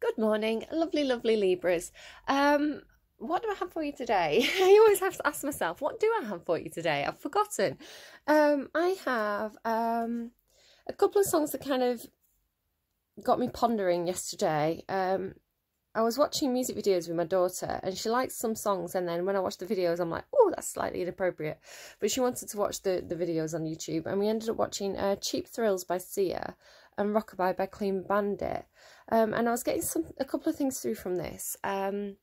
Good morning, lovely, lovely Libras. What do I have for you today? I always have to ask myself, what do I have for you today? I've forgotten. I have a couple of songs that kind of got me pondering yesterday. I was watching music videos with my daughter and she likes some songs, and then when I watch the videos I'm like, oh, that's slightly inappropriate. But she wanted to watch the videos on YouTube, and we ended up watching Cheap Thrills by Sia and Rockabye by Clean Bandit. And I was getting a couple of things through from this. I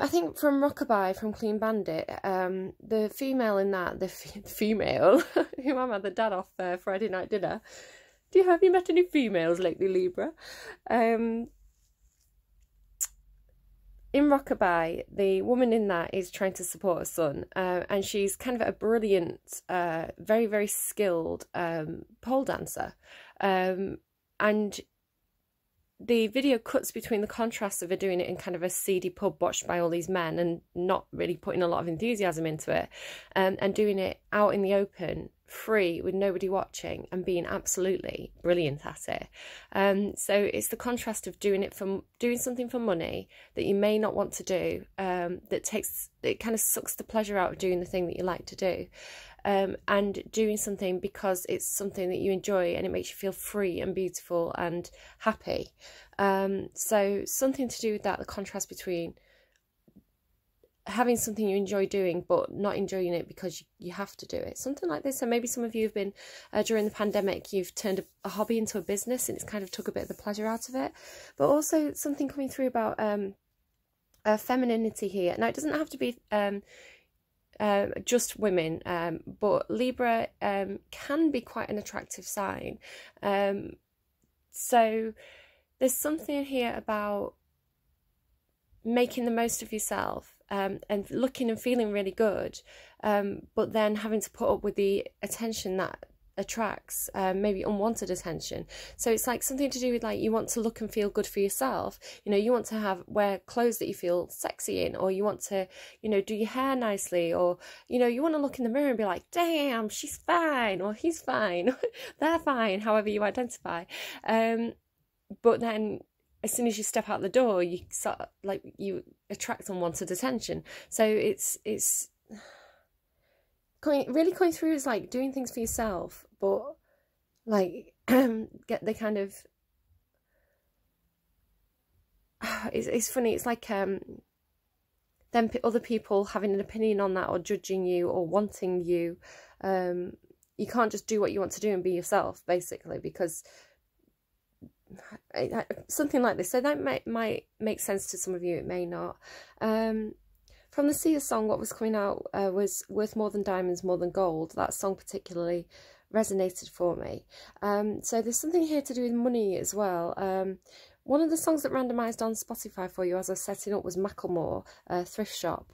think from Rockabye, from Clean Bandit, the female in that, the female, who am I, the dad off Friday night dinner. Have you met any females lately, Libra? In Rockabye, the woman in that is trying to support her son, and she's kind of a brilliant, very, very skilled pole dancer. And the video cuts between the contrast of her doing it in kind of a seedy pub watched by all these men and not really putting a lot of enthusiasm into it, and doing it out in the open, free, with nobody watching, and being absolutely brilliant at it. So it's the contrast of doing something for money that you may not want to do, it kind of sucks the pleasure out of doing the thing that you like to do, and doing something because it's something that you enjoy and it makes you feel free and beautiful and happy. So something to do with that, the contrast between having something you enjoy doing but not enjoying it because you have to do it, something like this. So maybe some of you have been during the pandemic, you've turned a hobby into a business and it's kind of took a bit of the pleasure out of it. But also something coming through about femininity here. Now it doesn't have to be just women, but Libra can be quite an attractive sign. So there's something here about making the most of yourself, and looking and feeling really good, but then having to put up with the attention that attracts maybe unwanted attention. So it's like something to do with, like, you want to look and feel good for yourself. You know, you want to wear clothes that you feel sexy in, or you want to, you know, do your hair nicely, or, you know, you want to look in the mirror and be like, damn, she's fine, or he's fine, they're fine, however you identify. But then as soon as you step out the door, you sort of, like, you attract unwanted attention. So it's really coming through is like doing things for yourself, but like get the kind of it's funny. It's like then other people having an opinion on that, or judging you, or wanting you. You can't just do what you want to do and be yourself, basically, because something like this. So that might make sense to some of you, it may not. From the Sia song, what was coming out was Worth More Than Diamonds, More Than Gold. That song particularly resonated for me. So there's something here to do with money as well. One of the songs that randomised on Spotify for you as I was setting up was Macklemore, Thrift Shop.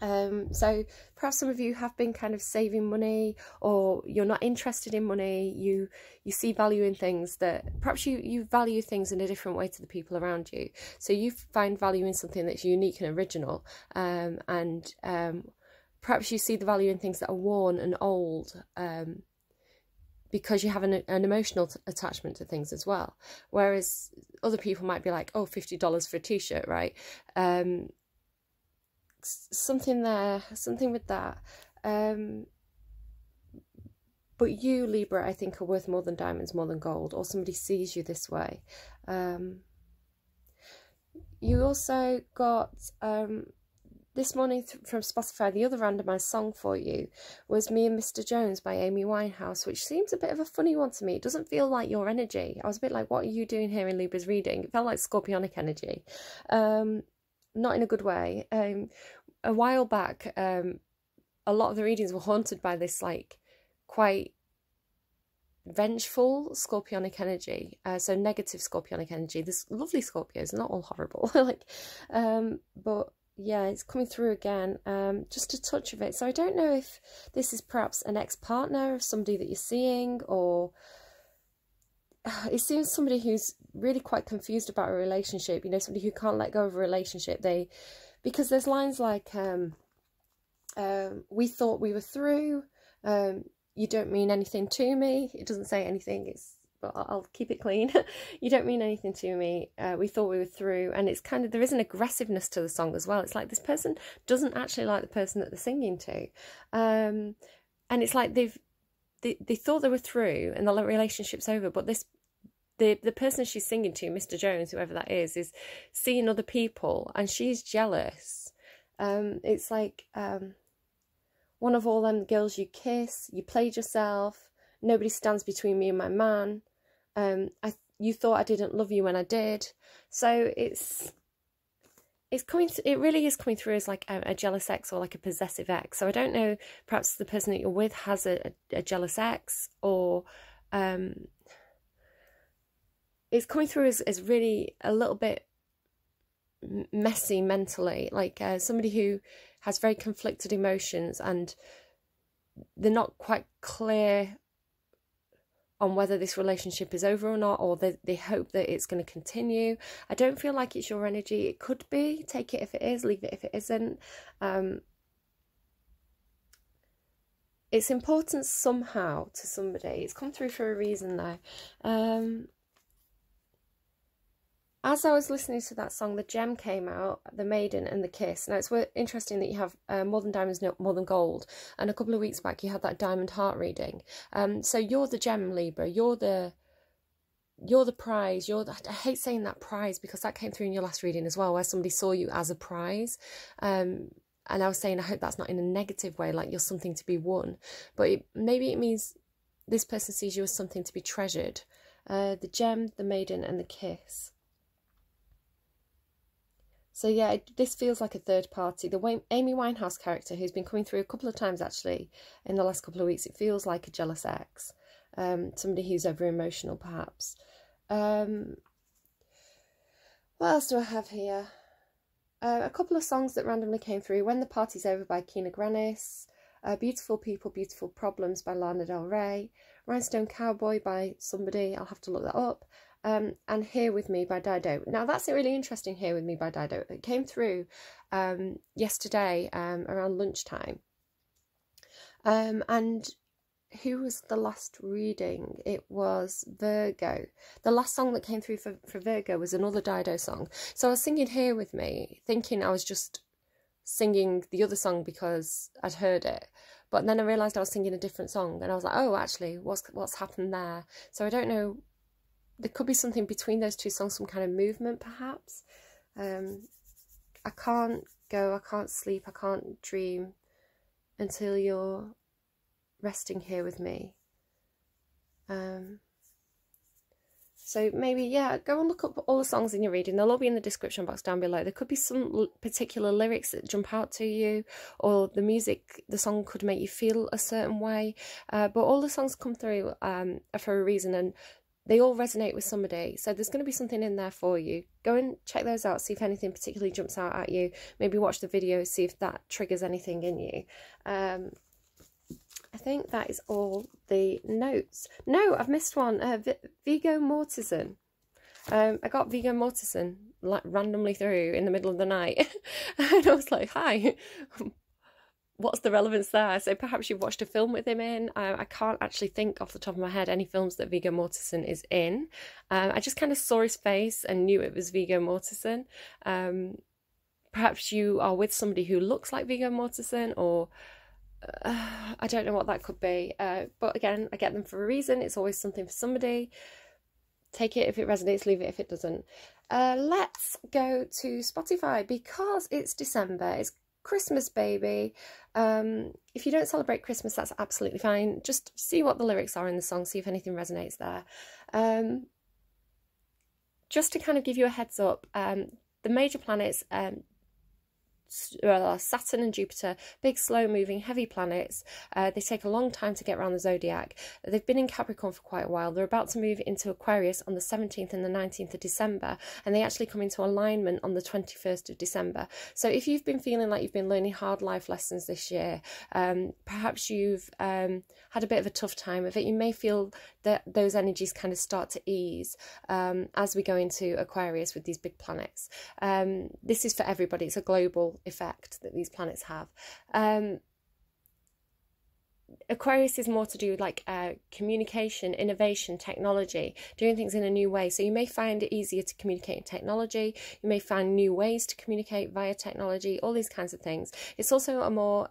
So perhaps some of you have been kind of saving money, or you're not interested in money. You see value in things that perhaps you value things in a different way to the people around you. So you find value in something that's unique and original, and perhaps you see the value in things that are worn and old, because you have an emotional attachment to things as well. Whereas other people might be like, oh, $50 for a t-shirt, right? Something with that. But you, Libra, I think are worth more than diamonds, more than gold, or somebody sees you this way. You also got this morning from Spotify, the other randomised song for you was Me and Mr. Jones by Amy Winehouse, which seems a bit of a funny one to me. It doesn't feel like your energy. I was a bit like, what are you doing here in Libra's reading? It felt like scorpionic energy. Not in a good way. A while back, a lot of the readings were haunted by this, like, quite vengeful scorpionic energy. So negative scorpionic energy. This lovely Scorpios, not all horrible. Like, but yeah, it's coming through again. Just a touch of it. So I don't know if this is perhaps an ex-partner of somebody that you're seeing, or it seems somebody who's really quite confused about a relationship. You know, somebody who can't let go of a relationship. Because there's lines like, we thought we were through, you don't mean anything to me. It doesn't say anything, it's but I'll keep it clean. You don't mean anything to me. We thought we were through. And it's kind of, there is an aggressiveness to the song as well. It's like this person doesn't actually like the person that they're singing to. And it's like they thought they were through and the relationship's over, but the person she's singing to, Mr. Jones, whoever that is seeing other people, and she's jealous. It's like one of all them girls you kiss, you played yourself, nobody stands between me and my man. You thought I didn't love you when I did. So it's coming. It really is coming through as like a jealous ex or like a possessive ex. So I don't know. Perhaps the person that you're with has a jealous ex, or it's coming through as really a little bit messy mentally, like somebody who has very conflicted emotions and they're not quite clear on whether this relationship is over or not, or they hope that it's going to continue. I don't feel like it's your energy. It could be. Take it if it is, leave it if it isn't. It's important somehow to somebody. It's come through for a reason though. As I was listening to that song, the gem came out, the maiden and the kiss. Now, it's interesting that you have More Than Diamonds, More Than Gold. And a couple of weeks back, you had that diamond heart reading. So you're the gem, Libra. You're the prize. I hate saying that prize because that came through in your last reading as well, where somebody saw you as a prize. And I was saying, I hope that's not in a negative way, like you're something to be won. But maybe it means this person sees you as something to be treasured. The gem, the maiden and the kiss. So yeah, this feels like a third party. The Amy Winehouse character, who's been coming through a couple of times actually in the last couple of weeks, it feels like a jealous ex. Somebody who's over emotional perhaps. What else do I have here? A couple of songs that randomly came through. When the Party's Over by Kina Grannis. Beautiful People, Beautiful Problems by Lana Del Rey. Rhinestone Cowboy by somebody, I'll have to look that up. And Here With Me by Dido. Now that's a really interesting, Here With Me by Dido. It came through yesterday around lunchtime. And who was the last reading? It was Virgo. The last song that came through for Virgo was another Dido song. So I was singing Here With Me, thinking I was just singing the other song because I'd heard it. But then I realised I was singing a different song. And I was like, oh, actually, what's happened there? So I don't know. There could be something between those two songs, some kind of movement perhaps. I can't go, I can't sleep, I can't dream until you're resting here with me. So maybe, yeah, go and look up all the songs in your reading. They'll all be in the description box down below. There could be some particular lyrics that jump out to you, or the music, the song could make you feel a certain way. But all the songs come through are for a reason, and they all resonate with somebody. So there's going to be something in there for you. Go and check those out, see if anything particularly jumps out at you. Maybe watch the video, see if that triggers anything in you. I think that is all the notes. No, I've missed one. Viggo Mortensen. I got Viggo Mortensen randomly through in the middle of the night. And I was like, hi. What's the relevance there? So perhaps you've watched a film with him in. I can't actually think off the top of my head any films that Viggo Mortensen is in. I just kind of saw his face and knew it was Viggo Mortensen. Perhaps you are with somebody who looks like Viggo Mortensen, or I don't know what that could be. But again, I get them for a reason. It's always something for somebody. Take it if it resonates, leave it if it doesn't. Let's go to Spotify because it's December. It's Christmas, baby. If you don't celebrate Christmas, that's absolutely fine. Just see what the lyrics are in the song, see if anything resonates there. Just to kind of give you a heads up, the major planets, Saturn and Jupiter, big, slow-moving, heavy planets. They take a long time to get around the zodiac. They've been in Capricorn for quite a while. They're about to move into Aquarius on the 17th and the 19th of December, and they actually come into alignment on the 21st of December. So if you've been feeling like you've been learning hard life lessons this year, perhaps you've had a bit of a tough time of it, you may feel that those energies kind of start to ease as we go into Aquarius with these big planets. This is for everybody. It's a global effect that these planets have. Aquarius is more to do with like communication, innovation, technology, doing things in a new way. So you may find it easier to communicate in technology. You may find new ways to communicate via technology, all these kinds of things. It's also a more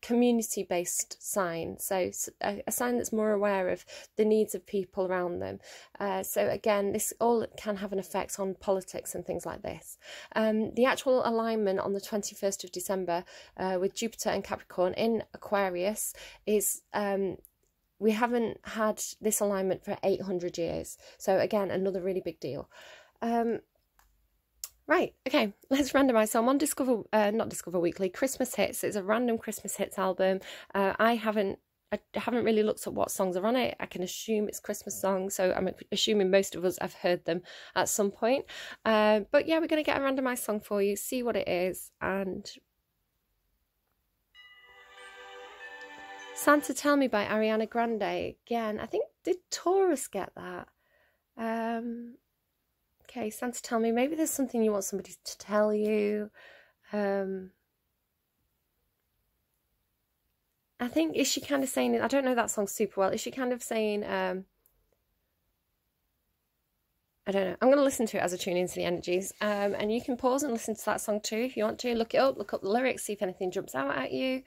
community-based sign, so a sign that's more aware of the needs of people around them. So again, this all can have an effect on politics and things like this. The actual alignment on the 21st of December with Jupiter and Capricorn in Aquarius is we haven't had this alignment for 800 years. So again, another really big deal. Right, okay, let's randomise. So I'm on not Discover Weekly, Christmas Hits. It's a random Christmas hits album. I haven't really looked at what songs are on it. I can assume it's Christmas songs, so I'm assuming most of us have heard them at some point. But yeah, we're going to get a randomised song for you, see what it is, and... Santa Tell Me by Ariana Grande. Again, I think, did Taurus get that? Okay, Santa Tell Me. Maybe there's something you want somebody to tell you. I think, is she kind of saying, I don't know that song super well. Is she kind of saying, I don't know. I'm going to listen to it as I tune into the energies. And you can pause and listen to that song too if you want to. Look it up, look up the lyrics, see if anything jumps out at you.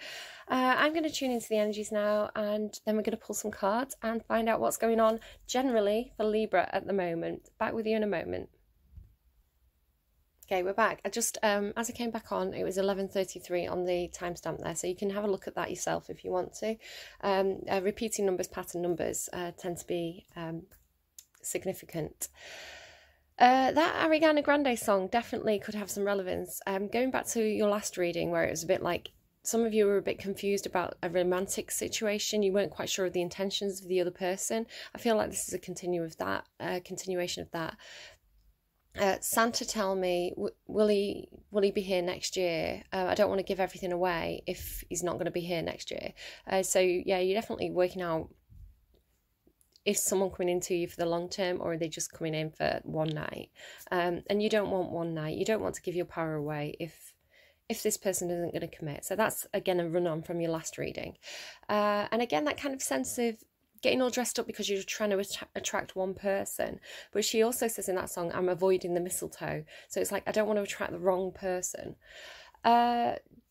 I'm going to tune into the energies now, and then we're going to pull some cards and find out what's going on generally for Libra at the moment. Back with you in a moment. Okay, we're back. I just, as I came back on, it was 11:33 on the timestamp there, so you can have a look at that yourself if you want to. Repeating numbers, pattern numbers tend to be significant. That Ariana Grande song definitely could have some relevance. Going back to your last reading where it was a bit like, some of you were a bit confused about a romantic situation. You weren't quite sure of the intentions of the other person. I feel like this is a continuation of that. Santa Tell Me, will he be here next year? I don't want to give everything away if he's not going to be here next year. So yeah, you're definitely working out if someone coming into you for the long term, or are they just coming in for one night? And you don't want one night. You don't want to give your power away if this person isn't going to commit. So that's, again, a run-on from your last reading. And again, that kind of sense of getting all dressed up because you're trying to attract one person. But she also says in that song, I'm avoiding the mistletoe. So it's like, I don't want to attract the wrong person.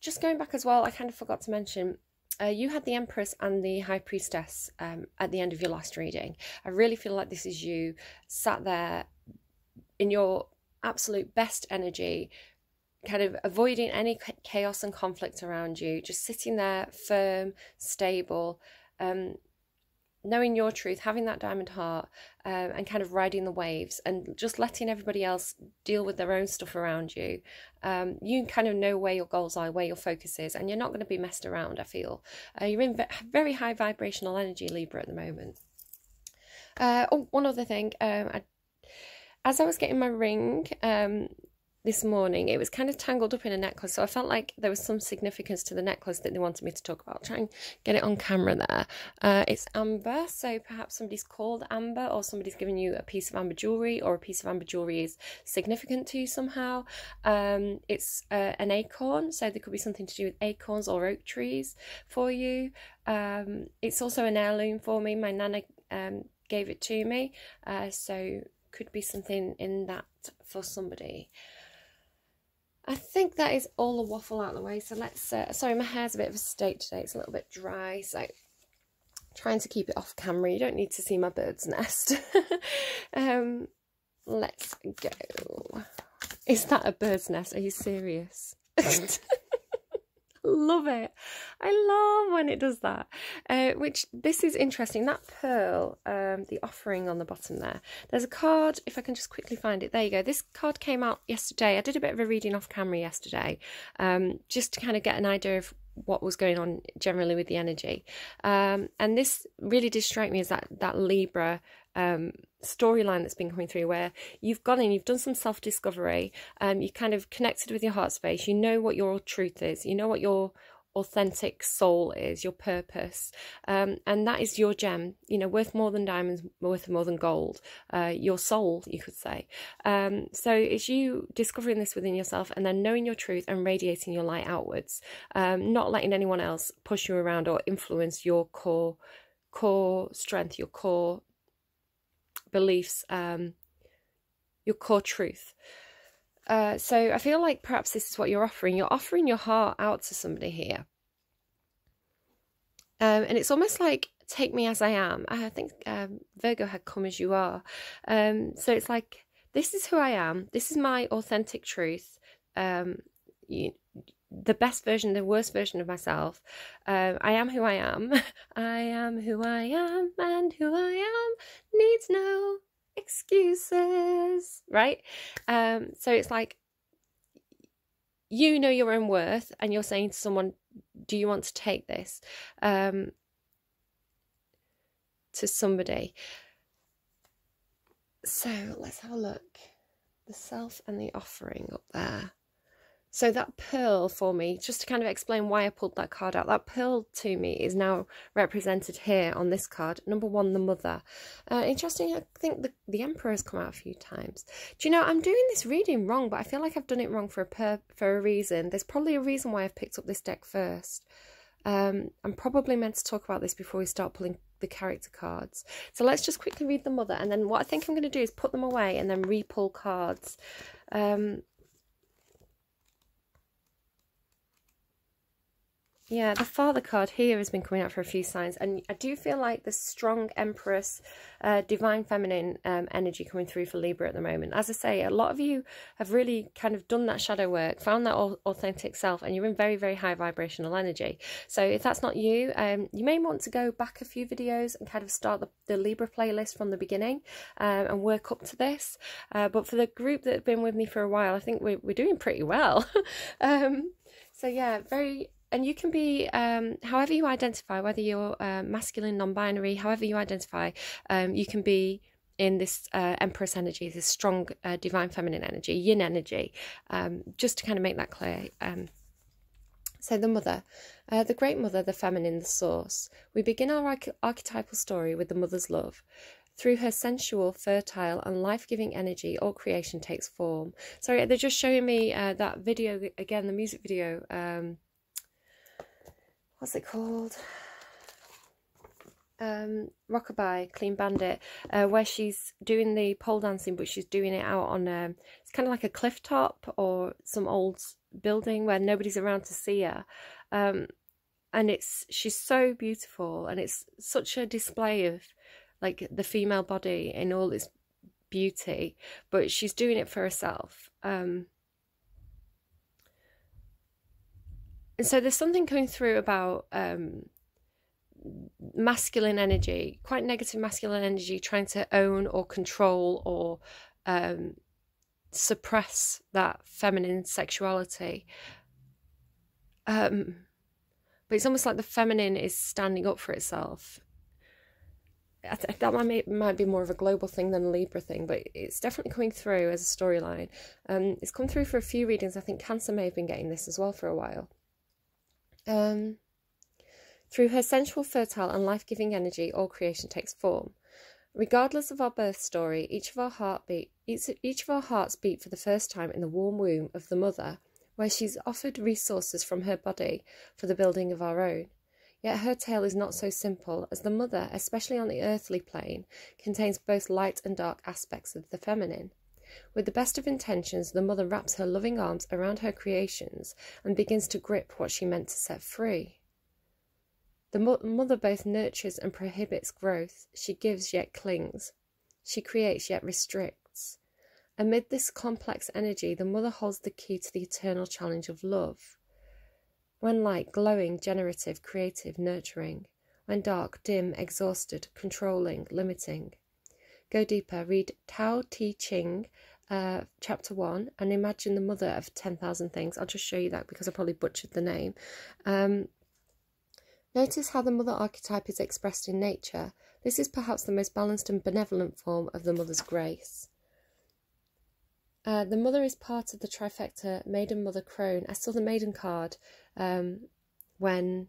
Just going back as well, I kind of forgot to mention, you had the Empress and the High Priestess at the end of your last reading. I really feel like this is you sat there in your absolute best energy, kind of avoiding any chaos and conflict around you, just sitting there firm, stable, knowing your truth, having that diamond heart, and kind of riding the waves and just letting everybody else deal with their own stuff around you. You kind of know where your goals are, where your focus is, and you're not going to be messed around, I feel. You're in very high vibrational energy, Libra, at the moment. Oh, one other thing. As I was getting my ring this morning, it was kind of tangled up in a necklace, so I felt like there was some significance to the necklace that they wanted me to talk about. I'll try and get it on camera there. It's amber, so perhaps somebody's called Amber, or somebody's given you a piece of amber jewellery, or a piece of amber jewellery is significant to you somehow. It's an acorn, so there could be something to do with acorns or oak trees for you. It's also an heirloom for me. My nana gave it to me, so could be something in that for somebody. I think that is all the waffle out of the way, so let's, sorry, my hair's a bit of a state today, it's a little bit dry, so trying to keep it off camera. You don't need to see my bird's nest. Let's go. Is that a bird's nest? Are you serious? Love it. I love when it does that. Which, this is interesting. That pearl, the offering on the bottom there. There's a card, if I can just quickly find it. There you go. This card came out yesterday. I did a bit of a reading off camera yesterday, just to kind of get an idea of what was going on generally with the energy. And this really did strike me as that Libra storyline that's been coming through, where you've gone in, you've done some self-discovery, you kind of connected with your heart space, you know what your truth is, you know what your authentic soul is, your purpose, and that is your gem, you know, worth more than diamonds, worth more than gold, your soul, you could say. So it's you discovering this within yourself and then knowing your truth and radiating your light outwards, not letting anyone else push you around or influence your core strength, your core beliefs, your core truth. So I feel like perhaps this is what you're offering. You're offering your heart out to somebody here. And it's almost like, take me as I am. I think Virgo had come as you are. So it's like, this is who I am. This is my authentic truth. The best version, the worst version of myself. I am who I am. I am who I am, and who I am needs no excuses, right? So it's like, you know your own worth, and you're saying to someone, do you want to take this to somebody? So let's have a look. The self and the offering up there. So that pearl for me, just to kind of explain why I pulled that card out, that pearl to me is now represented here on this card. Number one, the mother. Interesting, I think the Emperor has come out a few times. Do you know, I'm doing this reading wrong, but I feel like I've done it wrong for a reason. There's probably a reason why I've picked up this deck first. I'm probably meant to talk about this before we start pulling the character cards. So let's just quickly read the mother, and then what I think I'm going to do is put them away and then re-pull cards. Yeah, the father card here has been coming out for a few signs, and I do feel like the strong Empress, divine feminine energy coming through for Libra at the moment. As I say, a lot of you have really kind of done that shadow work, found that authentic self, and you're in very, very high vibrational energy. So if that's not you, you may want to go back a few videos and kind of start the Libra playlist from the beginning and work up to this. But for the group that have been with me for a while, I think we're doing pretty well. So yeah, very... And you can be, however you identify, whether you're masculine, non-binary, however you identify, you can be in this Empress energy, this strong divine feminine energy, yin energy, just to kind of make that clear. So the mother, the great mother, the feminine, the source. We begin our archetypal story with the mother's love. Through her sensual, fertile and life-giving energy, all creation takes form. Sorry, they're just showing me that video, again, the music video, what's it called? Rockabye, Clean Bandit, where she's doing the pole dancing, but she's doing it out on it's kind of like a cliff top or some old building where nobody's around to see her, and she's so beautiful, and it's such a display of like the female body in all its beauty, but she's doing it for herself. And so there's something coming through about masculine energy, quite negative masculine energy, trying to own or control or suppress that feminine sexuality. But it's almost like the feminine is standing up for itself. That might be more of a global thing than a Libra thing, but it's definitely coming through as a storyline. It's come through for a few readings. I think Cancer may have been getting this as well for a while. Through her sensual, fertile and life-giving energy, all creation takes form. Regardless of our birth story, each of our hearts beat for the first time in the warm womb of the mother, where she's offered resources from her body for the building of our own. Yet her tale is not so simple, as the mother, especially on the earthly plane, contains both light and dark aspects of the feminine. With the best of intentions, the mother wraps her loving arms around her creations and begins to grip what she meant to set free. The mother both nurtures and prohibits growth. She gives yet clings. She creates yet restricts. Amid this complex energy, the mother holds the key to the eternal challenge of love. When light, glowing, generative, creative, nurturing. When dark, dim, exhausted, controlling, limiting. Go deeper, read Tao Te Ching, chapter 1, and imagine the mother of 10,000 things. I'll just show you that because I probably butchered the name. Notice how the mother archetype is expressed in nature. This is perhaps the most balanced and benevolent form of the mother's grace. The mother is part of the trifecta Maiden, Mother, Crone. I saw the Maiden card when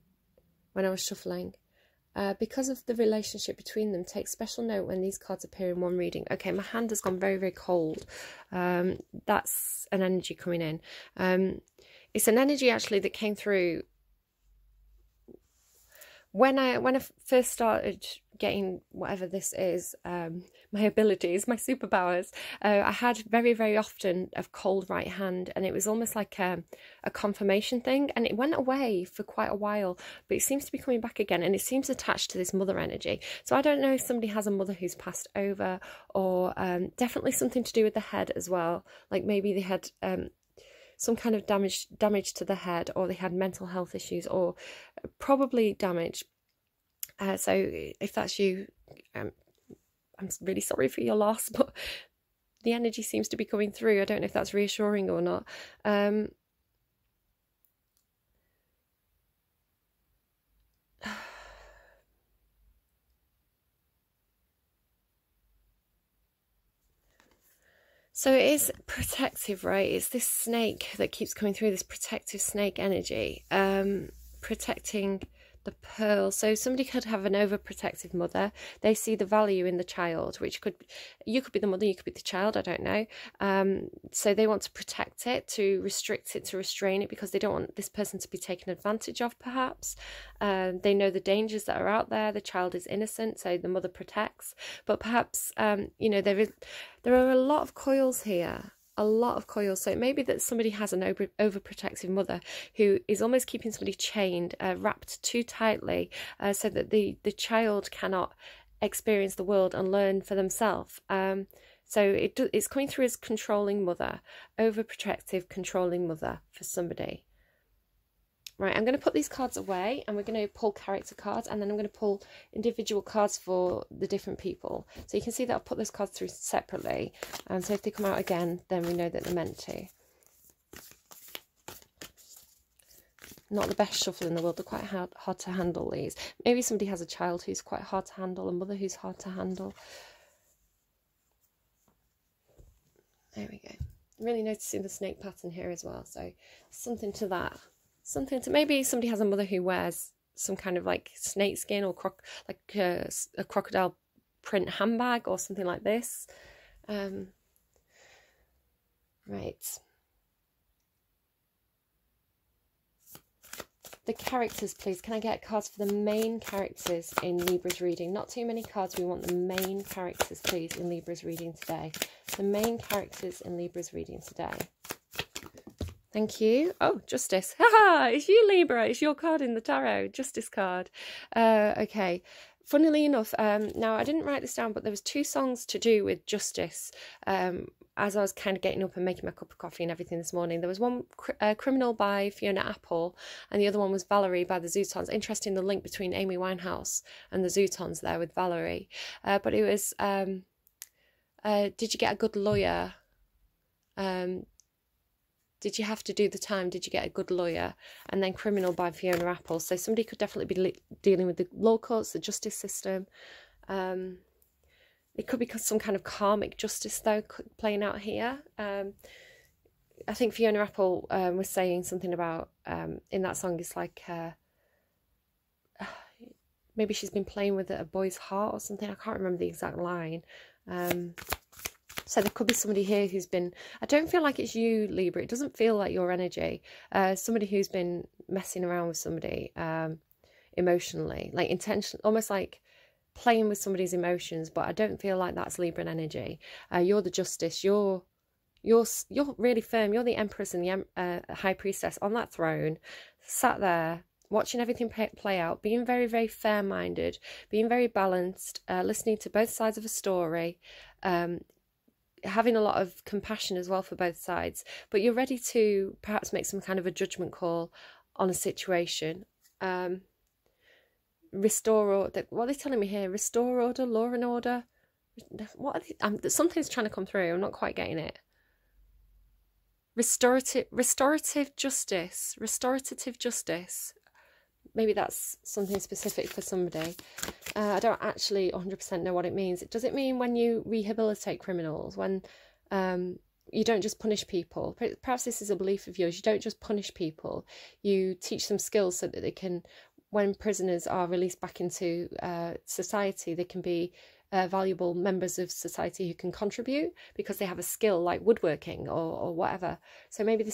I was shuffling. Because of the relationship between them, take special note when these cards appear in one reading. Okay, my hand has gone very, very cold. That's an energy coming in. It's an energy actually that came through when I first started getting whatever this is, my abilities, my superpowers. I had very, very often a cold right hand, and it was almost like a confirmation thing, and it went away for quite a while, but it seems to be coming back again, and it seems attached to this mother energy. So I don't know if somebody has a mother who's passed over, or definitely something to do with the head as well, like maybe they had some kind of damage to the head, or they had mental health issues, or probably damage. So if that's you, I'm really sorry for your loss, but the energy seems to be coming through. I don't know if that's reassuring or not. So it is protective, right? It's this snake that keeps coming through, this protective snake energy, protecting the pearl. So somebody could have an overprotective mother. They see the value in the child, which you could be the mother, you could be the child, I don't know. So they want to protect it, to restrict it, to restrain it, because they don't want this person to be taken advantage of, perhaps. They know the dangers that are out there. The child is innocent, so the mother protects. But perhaps, you know, there are a lot of coils here. A lot of coils. So it may be that somebody has an overprotective mother who is almost keeping somebody chained, wrapped too tightly, so that the child cannot experience the world and learn for themselves. So it's coming through as controlling mother, overprotective, controlling mother for somebody. Right, I'm going to put these cards away, and we're going to pull character cards, and then I'm going to pull individual cards for the different people. So you can see that I'll put those cards through separately, and so if they come out again, then we know that they're meant to. Not the best shuffle in the world. They're quite hard to handle, these. Maybe somebody has a child who's quite hard to handle, a mother who's hard to handle. There we go. I'm really noticing the snake pattern here as well, so something to that. Something to, maybe somebody has a mother who wears some kind of like snake skin, or like a crocodile print handbag or something like this. Right. The characters, please. Can I get cards for the main characters in Libra's reading? Not too many cards. We want the main characters, please, in Libra's reading today. The main characters in Libra's reading today. Thank you. Oh, Justice. Haha, it's you, Libra. It's your card in the tarot. Justice card. Okay. Funnily enough, now I didn't write this down, but there was 2 songs to do with justice as I was kind of getting up and making my cup of coffee and everything this morning. There was one, Criminal by Fiona Apple, and the other one was Valerie by the Zootons. Interesting, the link between Amy Winehouse and the Zootons there with Valerie. But it was, Did You Get a Good Lawyer? Did You Have to Do the Time? Did You Get a Good Lawyer? And then Criminal by Fiona Apple. So somebody could definitely be dealing with the law courts, the justice system. It could be some kind of karmic justice, though, playing out here. I think Fiona Apple was saying something about, in that song, it's like, maybe she's been playing with a boy's heart or something. I can't remember the exact line. So there could be somebody here who's been, I don't feel like it's you, Libra. It doesn't feel like your energy. Somebody who's been messing around with somebody emotionally, like intention, almost like playing with somebody's emotions, but I don't feel like that's Libran energy. You're the justice. You're really firm. You're the Empress and the High Priestess on that throne, sat there, watching everything play out, being very, very fair-minded, being very balanced, listening to both sides of a story, having a lot of compassion as well for both sides, but you're ready to perhaps make some kind of a judgment call on a situation. Restore order. What are they telling me here? Restore order, law and order. What are they? Something's trying to come through. I'm not quite getting it. Restorative justice. Restorative justice. Maybe that's something specific for somebody. I don't actually 100% know what it means. Does it mean when you rehabilitate criminals? When you don't just punish people. Perhaps this is a belief of yours. You don't just punish people. You teach them skills so that they can, when prisoners are released back into society, they can be valuable members of society who can contribute because they have a skill like woodworking or whatever. So maybe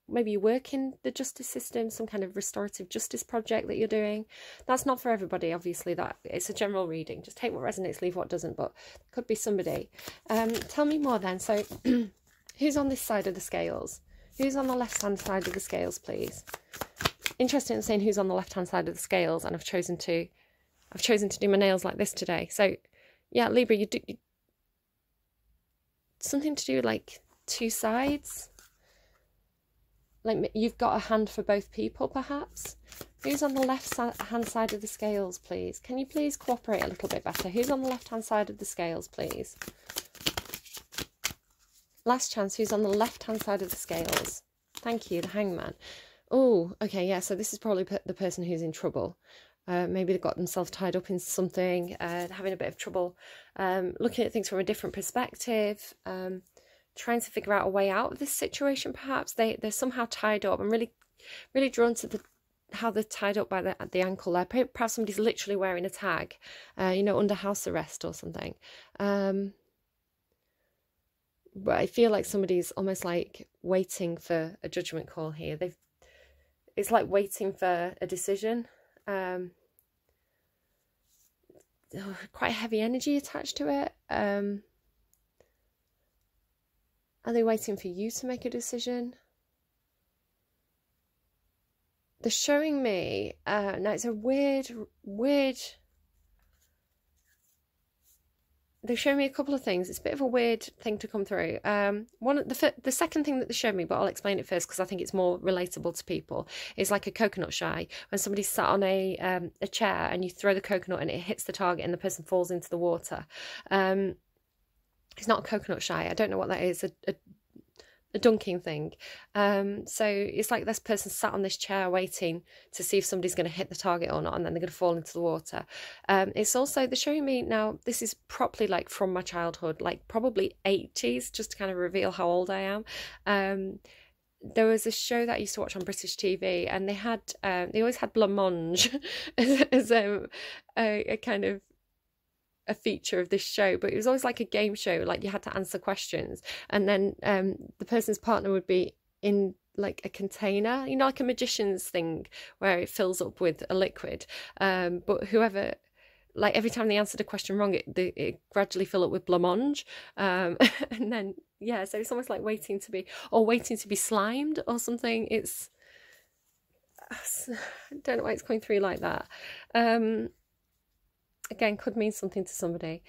maybe you work in the justice system, some kind of restorative justice project that you're doing. That's not for everybody, obviously. That it's a general reading. Just take what resonates, leave what doesn't, but it could be somebody. Tell me more then. So who's on this side of the scales? Who's on the left-hand side of the scales, please? Interested in saying who's on the left-hand side of the scales, and I've chosen to do my nails like this today. So yeah, Libra, you something to do with like two sides. Like you've got a hand for both people, perhaps. Who's on the left-hand side of the scales, please? Can you please cooperate a little bit better? Who's on the left-hand side of the scales, please? Last chance, who's on the left-hand side of the scales? Thank you, the Hangman. Oh, okay, yeah, so this is probably the person who's in trouble. Maybe they've got themselves tied up in something, having a bit of trouble, looking at things from a different perspective, trying to figure out a way out of this situation, perhaps. They're somehow tied up. I'm really drawn to how they're tied up by the ankle there. Perhaps somebody's literally wearing a tag, under house arrest or something. But I feel like somebody's almost like waiting for a judgment call here. It's like waiting for a decision. Quite heavy energy attached to it. Are they waiting for you to make a decision? They're showing me, now it's a weird, they're showing me a couple of things. It's a bit of a weird thing to come through. The second thing that they showed me, but I'll explain it first because I think it's more relatable to people, is like a coconut shy. When somebody's sat on a chair and you throw the coconut and it hits the target and the person falls into the water. It's not a coconut shy. I don't know what that is. A dunking thing. So it's like this person sat on this chair waiting to see if somebody's going to hit the target or not, and then they're going to fall into the water. It's also, they're showing me now, this is properly like from my childhood, like probably 80s, just to kind of reveal how old I am. There was a show that I used to watch on British TV, and they always had blancmange as a kind of a feature of this show, but it was always like a game show, like you had to answer questions, and then the person's partner would be in like a container, like a magician's thing where it fills up with a liquid, but whoever, like every time they answered a question wrong, it gradually fill up with blancmange, and then yeah, so it's almost like waiting to be slimed or something. I don't know why it's coming through like that. Again, could mean something to somebody.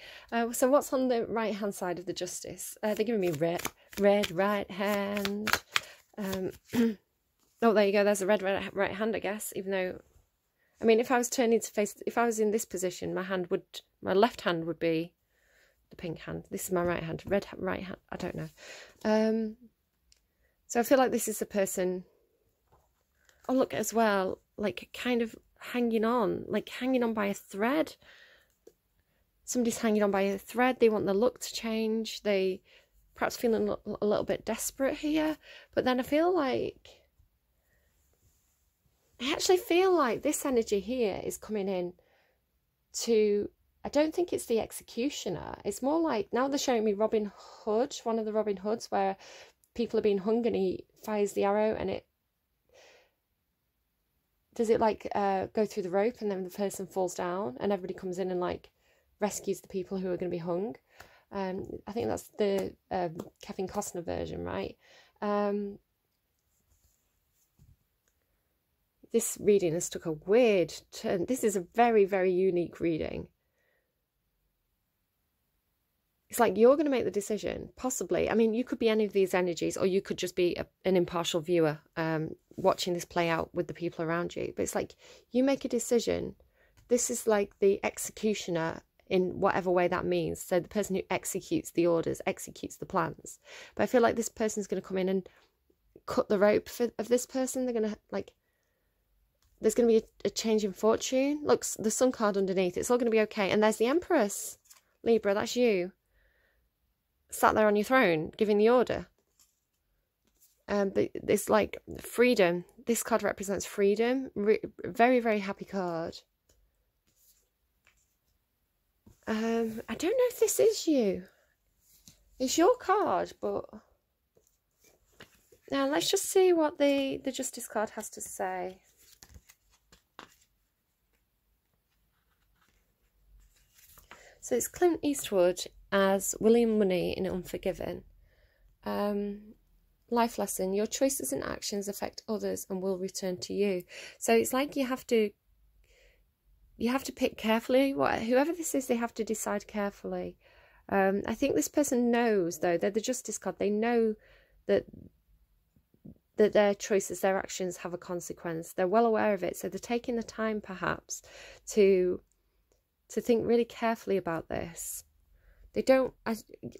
So what's on the right-hand side of the justice? They're giving me red right hand. Oh, there you go. There's a red right hand, I guess. Even though, I mean, if I was turning to face, if I was in this position, my left hand would be the pink hand. This is my right hand. Red right hand. I don't know. So I feel like this is the person. Oh, look as well, like kind of hanging on by a thread. Somebody's hanging on by a thread. They want the look to change. They perhaps feeling a little bit desperate here. But then I actually feel like this energy here is coming in to, I don't think it's the executioner. It's more like, now they're showing me Robin Hood, one of the Robin Hoods, where people are being hung and he fires the arrow and it, does it like go through the rope and then the person falls down and everybody comes in and like rescues the people who are going to be hung. I think that's the Kevin Costner version, right? This reading has took a weird turn. This is a very, very unique reading. It's like you're going to make the decision, possibly. I mean, you could be any of these energies, or you could just be an impartial viewer watching this play out with the people around you. But it's like you make a decision. This is like the executioner in whatever way that means. So the person who executes the orders, executes the plans. But I feel like this person's going to come in and cut the rope of this person. They're going to like, there's going to be a change in fortune. Look, the Sun card underneath. It's all going to be okay. And there's the Empress. Libra, that's you. sat there on your throne giving the order. But it's like freedom. This card represents freedom. Very, very happy card. I don't know if this is you. It's your card, but now let's just see what the Justice card has to say. So it's Clint Eastwood as William Money in Unforgiven. Life lesson: your choices and actions affect others and will return to you. So it's like you have to pick carefully. Whoever this is, they have to decide carefully. I think this person knows, though, they're the Justice card. They know that their choices, their actions have a consequence. They're well aware of it. So they're taking the time, perhaps, to think really carefully about this. They don't.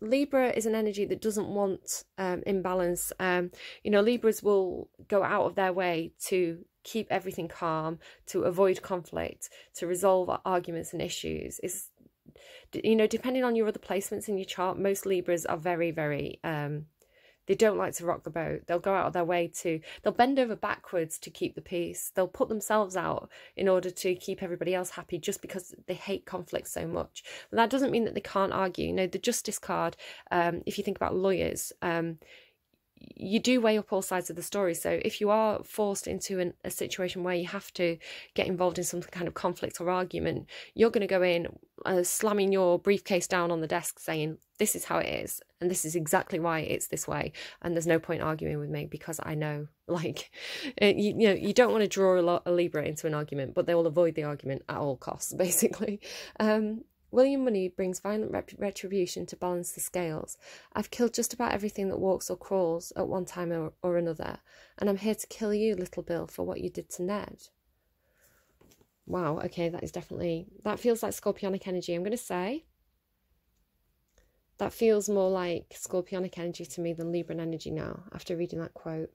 Libra is an energy that doesn't want imbalance. You know, Libras will go out of their way to keep everything calm, to avoid conflict, to resolve arguments and issues. Is, you know, depending on your other placements in your chart, most Libras are very, very they don't like to rock the boat. They'll go out of their way they'll bend over backwards to keep the peace. They'll put themselves out in order to keep everybody else happy just because they hate conflict so much. But that doesn't mean that they can't argue. You know, the Justice card, if you think about lawyers, you do weigh up all sides of the story. So if you are forced into a situation where you have to get involved in some kind of conflict or argument, you're going to go in slamming your briefcase down on the desk saying, this is how it is, and this is exactly why it's this way, and there's no point arguing with me because I know. Like, you know, you don't want to draw a Libra into an argument, but they will avoid the argument at all costs, basically. William Money brings violent retribution to balance the scales. I've killed just about everything that walks or crawls at one time or another, and I'm here to kill you, little Bill, for what you did to Ned. Wow, okay, that feels like Scorpionic energy, I'm going to say. That feels more like Scorpionic energy to me than Libran energy now, after reading that quote.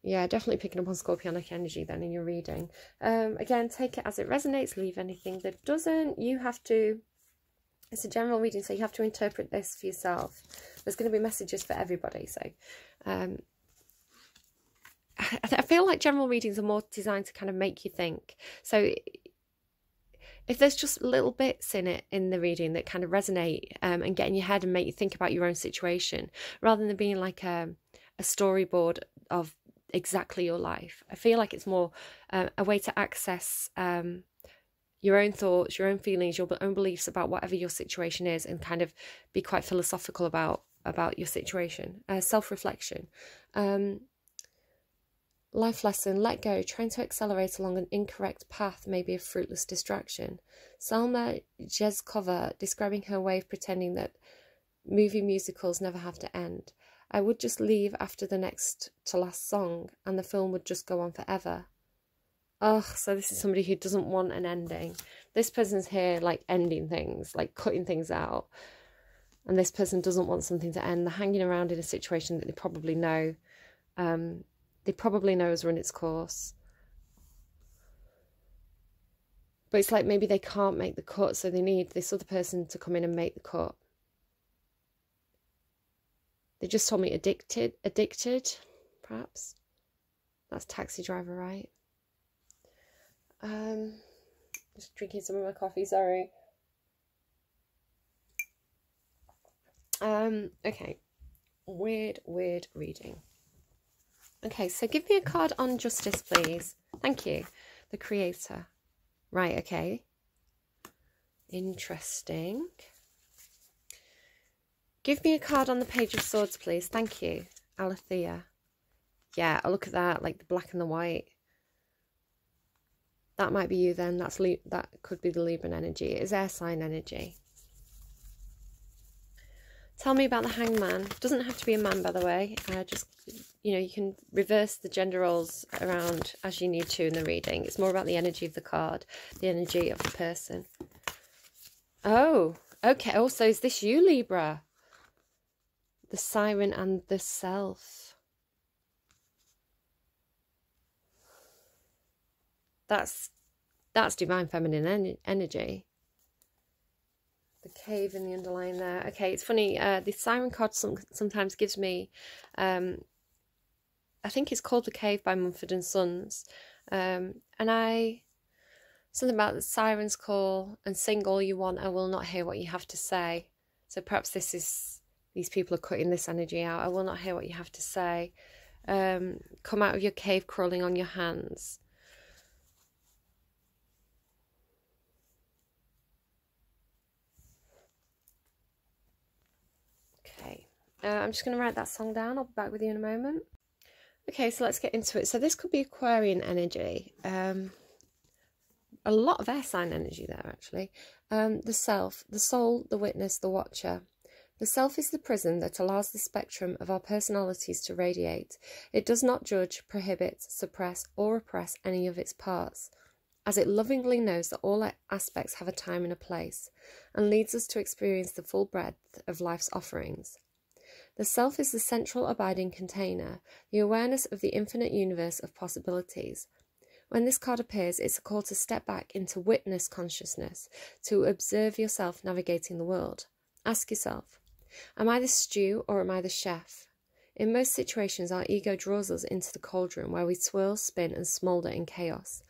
Yeah, definitely picking up on Scorpionic energy then in your reading. Again, take it as it resonates, leave anything that doesn't. You have to, it's a general reading, so you have to interpret this for yourself. There's going to be messages for everybody, so I feel like general readings are more designed to kind of make you think. So if there's just little bits in it, in the reading, that kind of resonate and get in your head and make you think about your own situation, rather than being like a storyboard of exactly your life, I feel like it's more a way to access your own thoughts, your own feelings, your own beliefs about whatever your situation is, and kind of be quite philosophical about your situation. Self-reflection. Life lesson: let go. Trying to accelerate along an incorrect path may be a fruitless distraction. Salma Jezkova, describing her way of pretending that movie musicals never have to end. I would just leave after the next to last song and the film would just go on forever. Ugh, so this is somebody who doesn't want an ending. This person's here like ending things, like cutting things out. And this person doesn't want something to end. They're hanging around in a situation that they probably know. Has run its course. But it's like maybe they can't make the cut, so they need this other person to come in and make the cut. They just told me addicted, perhaps. That's taxi driver, right? Just drinking some of my coffee, sorry. Okay. Weird reading. Okay, so give me a card on justice, please. Thank you. The creator. Right, okay. Interesting. Give me a card on the Page of Swords, please. Thank you. Alethea. Yeah, oh, look at that, like the black and the white. That might be you then. That could be the Libran energy. It is air sign energy. Tell me about the Hangman. Doesn't have to be a man, by the way. Just, you know, you can reverse the gender roles around as you need to in the reading. It's more about the energy of the card, the energy of the person. Oh, okay. Oh, so is this you, Libra? The Siren and the Self. That's divine feminine energy. the cave in the underline there. Okay, it's funny. The siren card sometimes gives me, I think it's called The Cave by Mumford and Sons. And something about the siren's call and sing all you want, I will not hear what you have to say. So perhaps these people are cutting this energy out. I will not hear what you have to say. Come out of your cave crawling on your hands. Okay, I'm just going to write that song down. I'll be back with you in a moment. Okay, so let's get into it. So this could be Aquarian energy. A lot of air sign energy there, actually. The self, the soul, the witness, the watcher. The self is the prison that allows the spectrum of our personalities to radiate. It does not judge, prohibit, suppress, or oppress any of its parts, as it lovingly knows that all aspects have a time and a place, and leads us to experience the full breadth of life's offerings. The self is the central abiding container, the awareness of the infinite universe of possibilities. When this card appears, it's a call to step back into witness consciousness, to observe yourself navigating the world. Ask yourself, am I the stew or am I the chef? In most situations, our ego draws us into the cauldron where we swirl, spin and smoulder in chaos.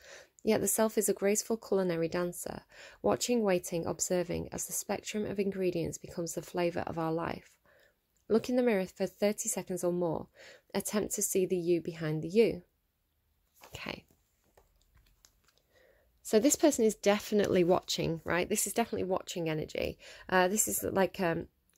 Yet the self is a graceful culinary dancer, watching, waiting, observing as the spectrum of ingredients becomes the flavour of our life. Look in the mirror for 30 seconds or more. Attempt to see the you behind the you. Okay. So this person is definitely watching, right? This is definitely watching energy. This is like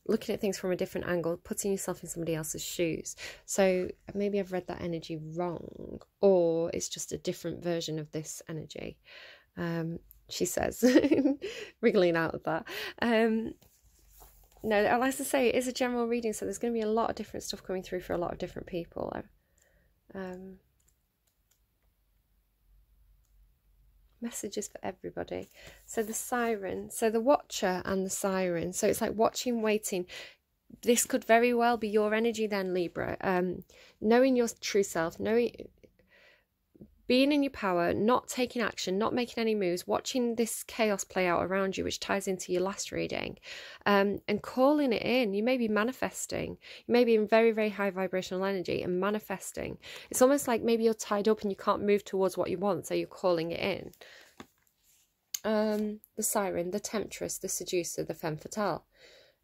looking at things from a different angle, putting yourself in somebody else's shoes. So maybe I've read that energy wrong, or it's just a different version of this energy. She says, wriggling out of that. No, I like to say it is a general reading, so there's going to be a lot of different stuff coming through for a lot of different people. Messages for everybody. So the siren, so the watcher and the siren, so it's like watching, waiting. This could very well be your energy then, Libra. Knowing your true self, being in your power, not taking action, not making any moves, watching this chaos play out around you, which ties into your last reading, and calling it in. You may be manifesting. You may be in very, very high vibrational energy and manifesting. It's almost like maybe you're tied up and you can't move towards what you want, so you're calling it in. The siren, the temptress, the seducer, the femme fatale.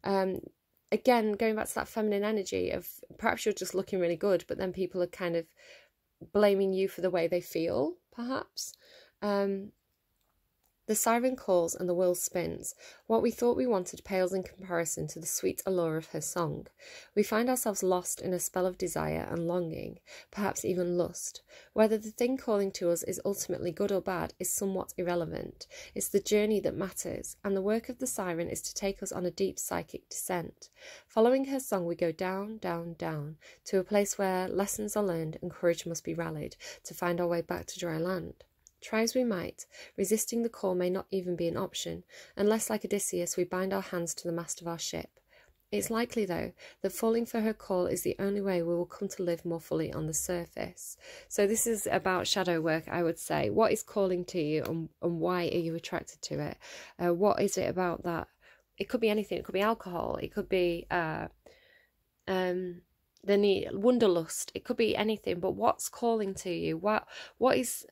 Again, going back to that feminine energy of perhaps you're just looking really good, but then people are kind of blaming you for the way they feel, perhaps. The siren calls and the wheel spins. What we thought we wanted pales in comparison to the sweet allure of her song. We find ourselves lost in a spell of desire and longing, perhaps even lust. Whether the thing calling to us is ultimately good or bad is somewhat irrelevant. It's the journey that matters, and the work of the siren is to take us on a deep psychic descent. Following her song, we go down, down, down, to a place where lessons are learned and courage must be rallied to find our way back to dry land. Try as we might, resisting the call may not even be an option, unless, like Odysseus, we bind our hands to the mast of our ship. It's likely, though, that falling for her call is the only way we will come to live more fully on the surface. So this is about shadow work, I would say. What is calling to you, and why are you attracted to it? What is it about that? It could be anything. It could be alcohol. It could be the need, wanderlust. It could be anything. But what's calling to you? What is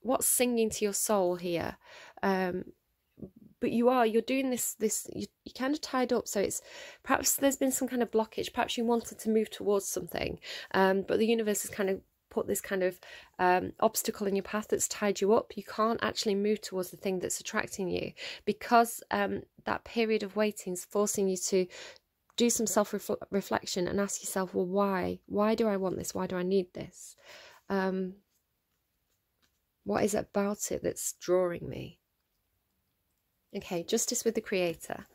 what's singing to your soul here? But you're doing this you're kind of tied up, so it's perhaps there's been some kind of blockage. Perhaps you wanted to move towards something, but the universe has kind of put this kind of obstacle in your path that's tied you up. You can't actually move towards the thing that's attracting you, because that period of waiting is forcing you to do some self-reflection and ask yourself, well, why do I want this? Why do I need this? What is it about it that's drawing me? Okay, justice with the creator.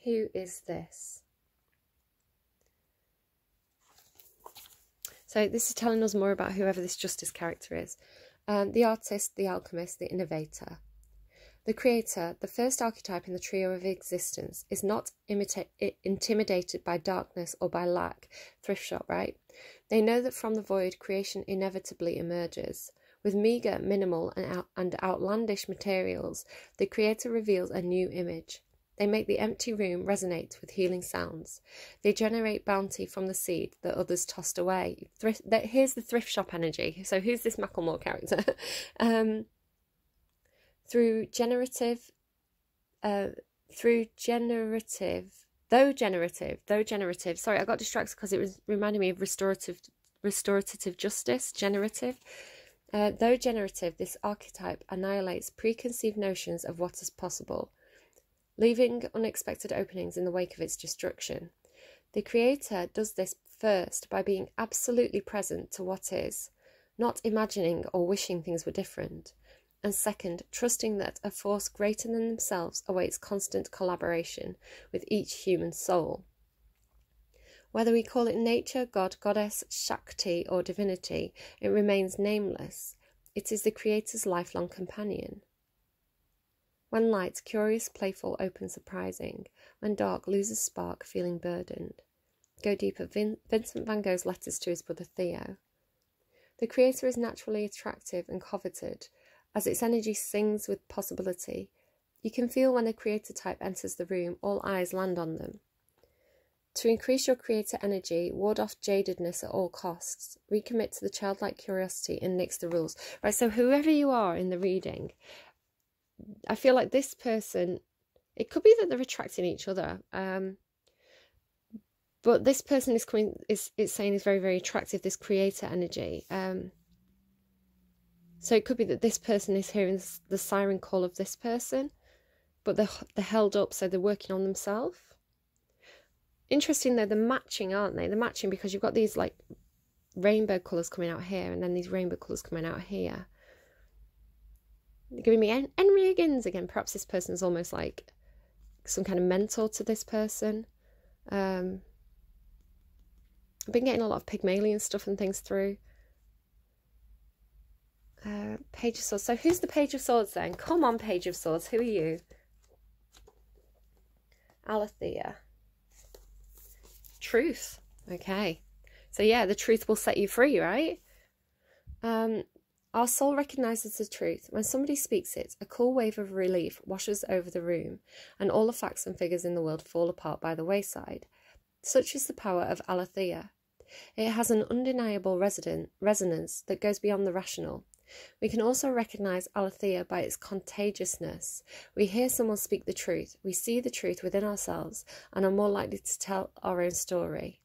Who is this? So this is telling us more about whoever this justice character is. The artist, the alchemist, the innovator. The creator, the first archetype in the trio of existence, is not intimidated by darkness or by lack. Thrift shop, right? They know that from the void, creation inevitably emerges. With meagre, minimal, and outlandish materials, the creator reveals a new image. They make the empty room resonate with healing sounds. They generate bounty from the seed that others tossed away. Here's the thrift shop energy. So who's this Macklemore character? Though generative, sorry, I got distracted because it was reminding me of restorative justice, generative. Though generative, this archetype annihilates preconceived notions of what is possible, leaving unexpected openings in the wake of its destruction. The creator does this first by being absolutely present to what is, not imagining or wishing things were different, and second, trusting that a force greater than themselves awaits constant collaboration with each human soul. Whether we call it nature, God, goddess, Shakti, or divinity, it remains nameless. It is the creator's lifelong companion. When light, curious, playful, open, surprising. When dark, loses spark, feeling burdened. Go deeper, Vincent van Gogh's letters to his brother Theo. The creator is naturally attractive and coveted, as its energy sings with possibility. You can feel when a creator type enters the room, all eyes land on them. To increase your creator energy, ward off jadedness at all costs. Recommit to the childlike curiosity and nix the rules. Right, so whoever you are in the reading, I feel like this person, it could be that they're attracting each other. But this person is saying is very, very attractive, this creator energy. So it could be that this person is hearing the siren call of this person, but they're held up, so they're working on themselves. Interesting though, they're matching, aren't they? They're matching because you've got these like rainbow colours coming out here and then these rainbow colours coming out here. They're giving me Henry Higgins again. Perhaps this person is almost like some kind of mentor to this person. I've been getting a lot of Pygmalion stuff and things through. Page of Swords. So who's the Page of Swords then? Come on, Page of Swords. Who are you? Alethea. Truth. Okay. So yeah, the truth will set you free, right? Our soul recognises the truth. When somebody speaks it, a cool wave of relief washes over the room, and all the facts and figures in the world fall apart by the wayside. Such is the power of Alethea. It has an undeniable resonance that goes beyond the rational. We can also recognise Alethea by its contagiousness. We hear someone speak the truth, we see the truth within ourselves, and are more likely to tell our own story.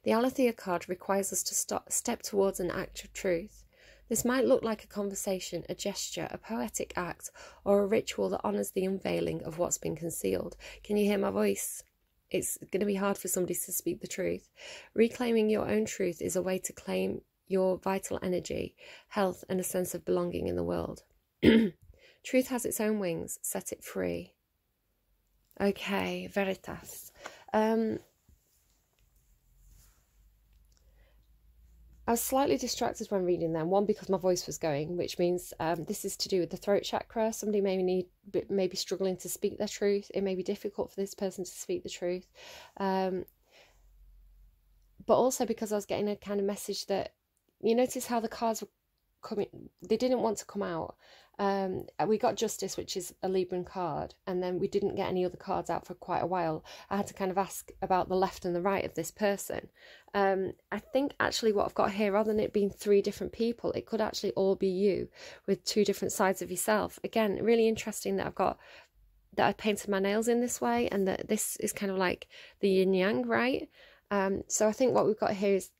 The Alethea card requires us to step towards an act of truth. This might look like a conversation, a gesture, a poetic act, or a ritual that honours the unveiling of what's been concealed. Can you hear my voice? It's going to be hard for somebody to speak the truth. Reclaiming your own truth is a way to claim your vital energy, health, and a sense of belonging in the world. Truth has its own wings. Set it free. Okay, Veritas. I was slightly distracted when reading them. One, because my voice was going, which means this is to do with the throat chakra. Somebody may be struggling to speak their truth. It may be difficult for this person to speak the truth. But also because I was getting a kind of message that, you notice how the cards were coming, they didn't want to come out. We got Justice, which is a Libran card, and then we didn't get any other cards out for quite a while. I had to kind of ask about the left and the right of this person. I think actually what I've got here, rather than it being 3 different people, it could actually all be you with 2 different sides of yourself. Again, really interesting that I painted my nails in this way, and that this is kind of like the yin yang, right? So I think what we've got here is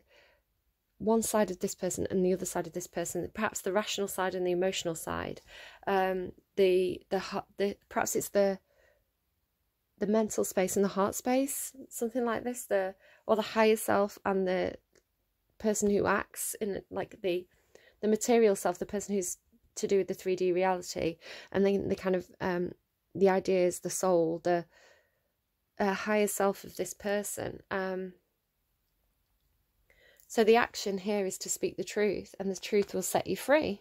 one side of this person and the other side of this person, perhaps the rational side and the emotional side. Perhaps it's the mental space and the heart space, something like this, or the higher self and the person who acts in like the material self, the person who's to do with the 3D reality, and then the kind of the ideas, the soul, the higher self of this person. So the action here is to speak the truth, and the truth will set you free.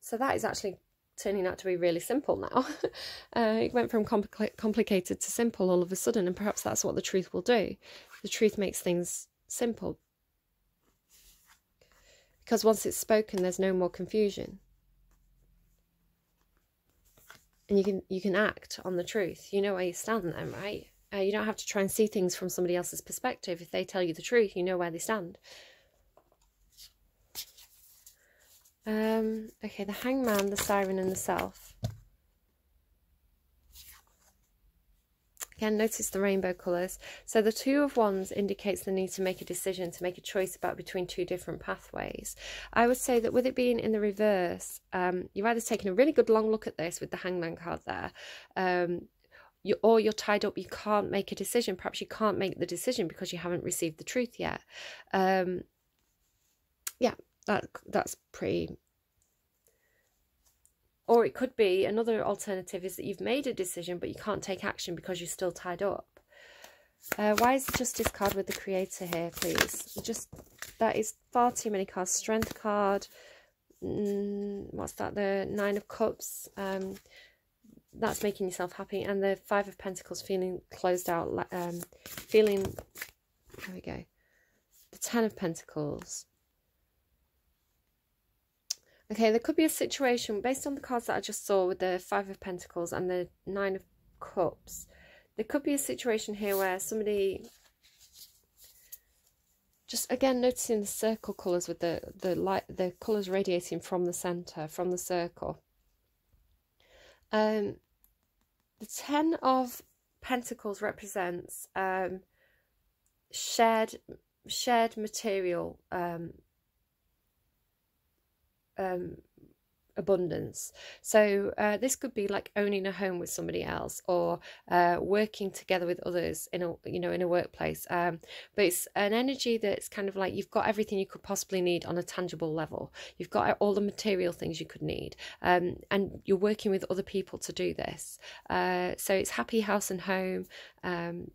So that is actually turning out to be really simple now. It went from complicated to simple all of a sudden, and perhaps that's what the truth will do. The truth makes things simple. because once it's spoken, there's no more confusion. And you can act on the truth. You know where you stand then, right? You don't have to try and see things from somebody else's perspective. If they tell you the truth, you know where they stand. Okay, the Hangman, the Siren, and the Self. Again, notice the rainbow colours. So the Two of Wands indicates the need to make a decision, to make a choice about between two different pathways. I would say that with it being in the reverse, you've either taken a really good long look at this with the Hangman card there, or you're tied up, you can't make a decision. Perhaps you can't make the decision because you haven't received the truth yet. Yeah, that's pretty... Or it could be, another alternative is that you've made a decision but you can't take action because you're still tied up. Why is the Justice card with the Creator here, please? That is far too many cards. Strength card. What's that? The Nine of Cups. That's making yourself happy. And the Five of Pentacles, feeling closed out. Feeling... There we go. The Ten of Pentacles. Okay, there could be a situation, based on the cards that I just saw with the Five of Pentacles and the Nine of Cups, there could be a situation here where somebody, just again noticing the circle colours with the colours radiating from the centre, from the circle. The Ten of Pentacles represents shared material abundance. So this could be like owning a home with somebody else, or working together with others in a workplace, but it's an energy that's kind of like you've got everything you could possibly need on a tangible level. You've got all the material things you could need, and you're working with other people to do this. So it's happy house and home,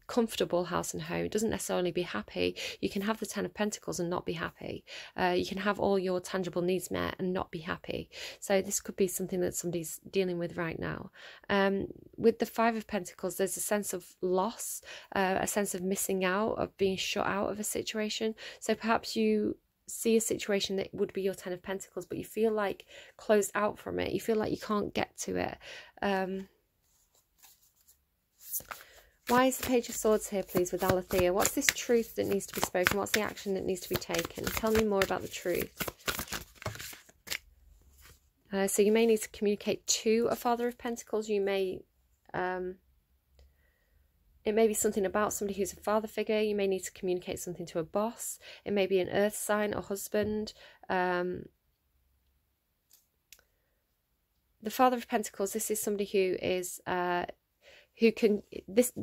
comfortable house and home. It doesn't necessarily be happy. You can have the Ten of Pentacles and not be happy. You can have all your tangible needs met and not be happy. So this could be something that somebody's dealing with right now. With the Five of Pentacles, there's a sense of loss, a sense of missing out, of being shut out of a situation. So perhaps you see a situation that would be your Ten of Pentacles, but you feel like closed out from it. You feel like you can't get to it. Why is the Page of Swords here, please, with Alethea? What's this truth that needs to be spoken? What's the action that needs to be taken? Tell me more about the truth. So you may need to communicate to a Father of Pentacles. You may, it may be something about somebody who's a father figure. You may need to communicate something to a boss. It may be an earth sign, a husband. The Father of Pentacles, this is somebody who is... the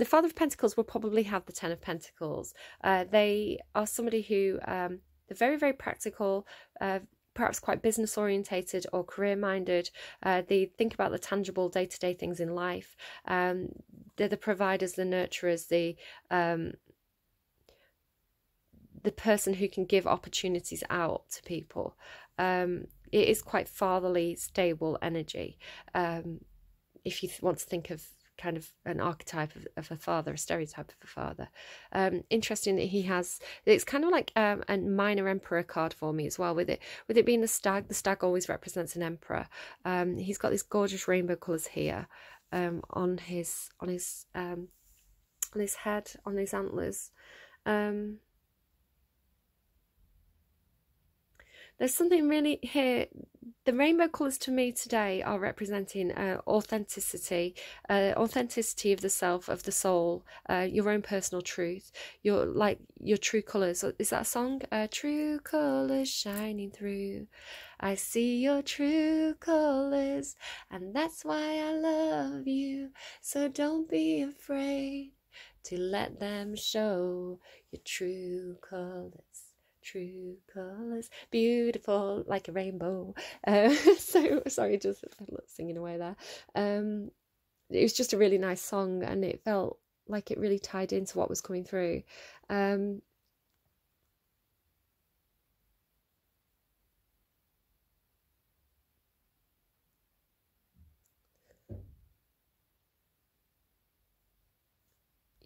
Father of Pentacles will probably have the Ten of Pentacles. They are somebody who, they're very, very practical, perhaps quite business orientated or career minded. They think about the tangible day-to-day things in life. They're the providers, the nurturers, the person who can give opportunities out to people. It is quite fatherly, stable energy. If you want to think of kind of an archetype of a father, a stereotype of a father. Interesting that he has, it's kind of like a minor emperor card for me as well. With it being the stag always represents an emperor. He's got these gorgeous rainbow colours here on his head, on his antlers. There's something really here. The rainbow colours to me today are representing authenticity, authenticity of the self, of the soul, your own personal truth, your true colours. Is that a song? True colours shining through. I see your true colours, and that's why I love you. So don't be afraid to let them show your true colours. True colours, beautiful like a rainbow. So sorry, just singing away there. It was just a really nice song, and it felt like it really tied into what was coming through.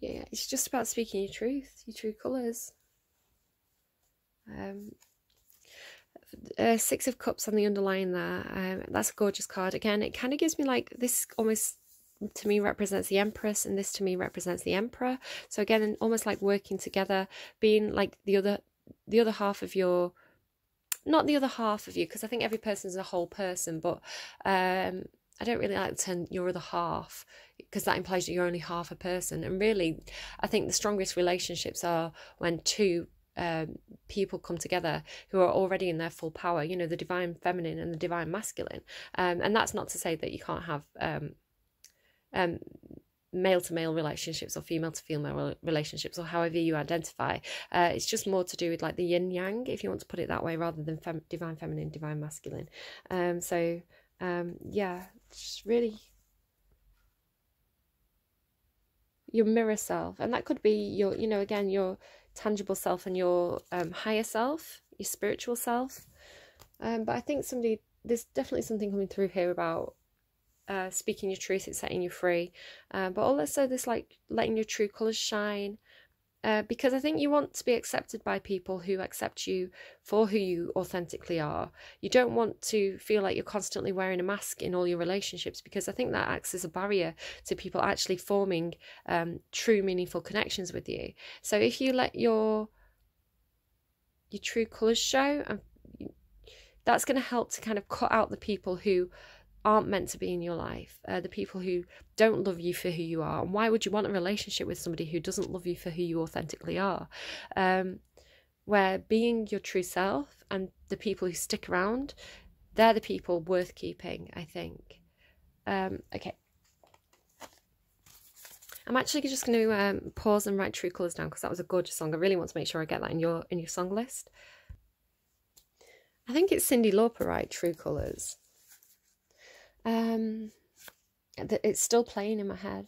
Yeah, it's just about speaking your truth, your true colours. Six of Cups on the underline there. That's a gorgeous card. Again, it kind of gives me like, this almost to me represents the Empress, and this to me represents the Emperor. So again, almost like working together, being like the other half of your, not the other half of you, because I think every person is a whole person, but I don't really like the term your other half, because that implies that you're only half a person. And really, I think the strongest relationships are when two people come together who are already in their full power, you know, the divine feminine and the divine masculine. And that's not to say that you can't have male to male relationships or female to female relationships, or however you identify. It's just more to do with like the yin yang, if you want to put it that way, rather than divine feminine, divine masculine. Yeah, just really your mirror self, and that could be your, you know, again, your tangible self and your higher self, your spiritual self. But I think there's definitely something coming through here about speaking your truth, it's setting you free, but also this like letting your true colours shine, because I think you want to be accepted by people who accept you for who you authentically are. You don't want to feel like you're constantly wearing a mask in all your relationships, because I think that acts as a barrier to people actually forming true meaningful connections with you. So if you let your true colours show, that's going to help to kind of cut out the people who aren't meant to be in your life, the people who don't love you for who you are. And why would you want a relationship with somebody who doesn't love you for who you authentically are? Where being your true self and the people who stick around, they're the people worth keeping, I think. Okay. I'm actually just going to pause and write True Colours down, because that was a gorgeous song. I really want to make sure I get that in your song list. I think it's Cindi Lauper, right? True Colours. It's still playing in my head.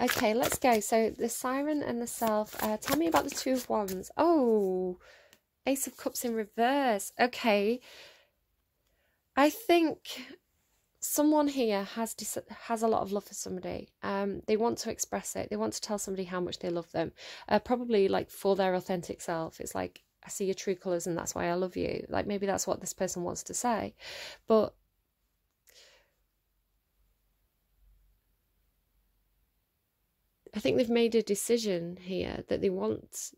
Okay, let's go. So the Siren and the Self. Tell me about the Two of Wands. Oh, Ace of Cups in reverse. Okay, I think someone here has a lot of love for somebody. They want to express it. They want to tell somebody how much they love them. Probably like for their authentic self. It's like, I see your true colours and that's why I love you. Like maybe that's what this person wants to say, but I think they've made a decision here that they want,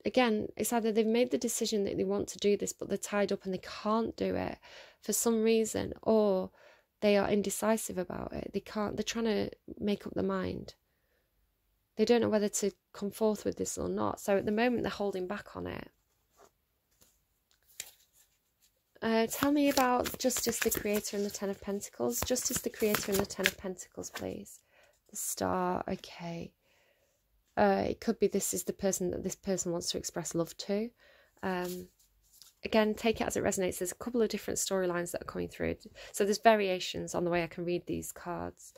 again, it's either they've made the decision that they want to do this, but they're tied up and they can't do it for some reason, or they are indecisive about it. They can't, they're trying to make up their mind. They don't know whether to come forth with this or not. So at the moment, they're holding back on it. Tell me about Justice, the Creator, and the Ten of Pentacles. Justice, the Creator, and the Ten of Pentacles, please. The Star, okay. It could be this is the person that this person wants to express love to. Again, take it as it resonates. There's a couple of different storylines that are coming through. So there's variations on the way I can read these cards.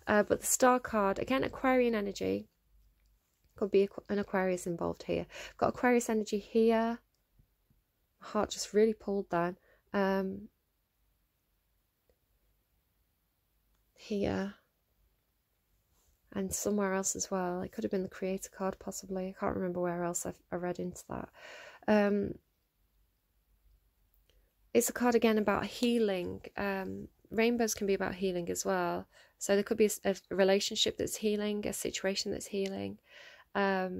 But the Star card, again, Aquarian energy. Could be an Aquarius involved here. Got Aquarius energy here. My heart just really pulled down. Here. And somewhere else as well. It could have been the Creator card, possibly. I can't remember where else I read into that. It's a card, again, about healing. Rainbows can be about healing as well. So there could be a relationship that's healing, a situation that's healing. But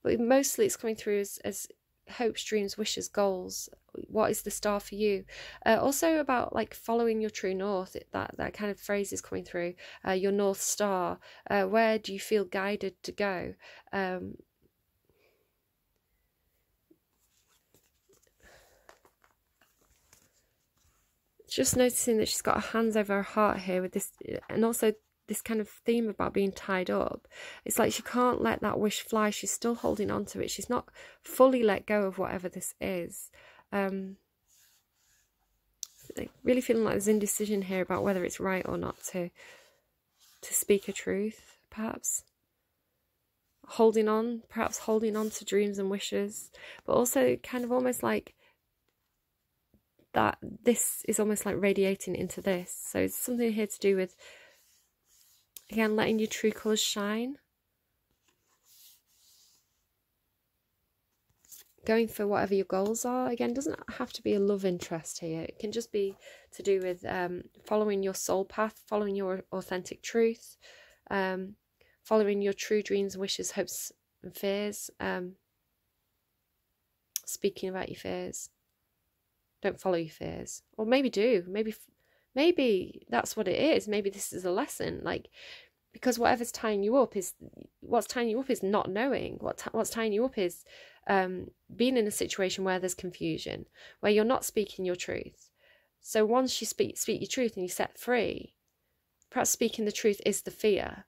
mostly it's coming through as hopes, dreams, wishes, goals. What is the star for you? Also about like following your true north. That kind of phrase is coming through. Your North Star. Where do you feel guided to go? Just noticing that she's got her hands over her heart here with this, and also this kind of theme about being tied up. It's like she can't let that wish fly. She's still holding on to it. She's not fully let go of whatever this is. Really feeling like there's indecision here about whether it's right or not to speak a truth, perhaps. Perhaps holding on to dreams and wishes, but also kind of almost like that this is almost like radiating into this. So it's something here to do with, again, letting your true colours shine. going for whatever your goals are. Again, it doesn't have to be a love interest here. It can just be to do with following your soul path, following your authentic truth, following your true dreams, wishes, hopes and fears, speaking about your fears. Don't follow your fears. Or maybe do. Maybe that's what it is. Maybe this is a lesson. Like, because whatever's tying you up is, what's tying you up is not knowing. What's tying you up is being in a situation where there's confusion, where you're not speaking your truth. So once you speak your truth and you set free, perhaps speaking the truth is the fear,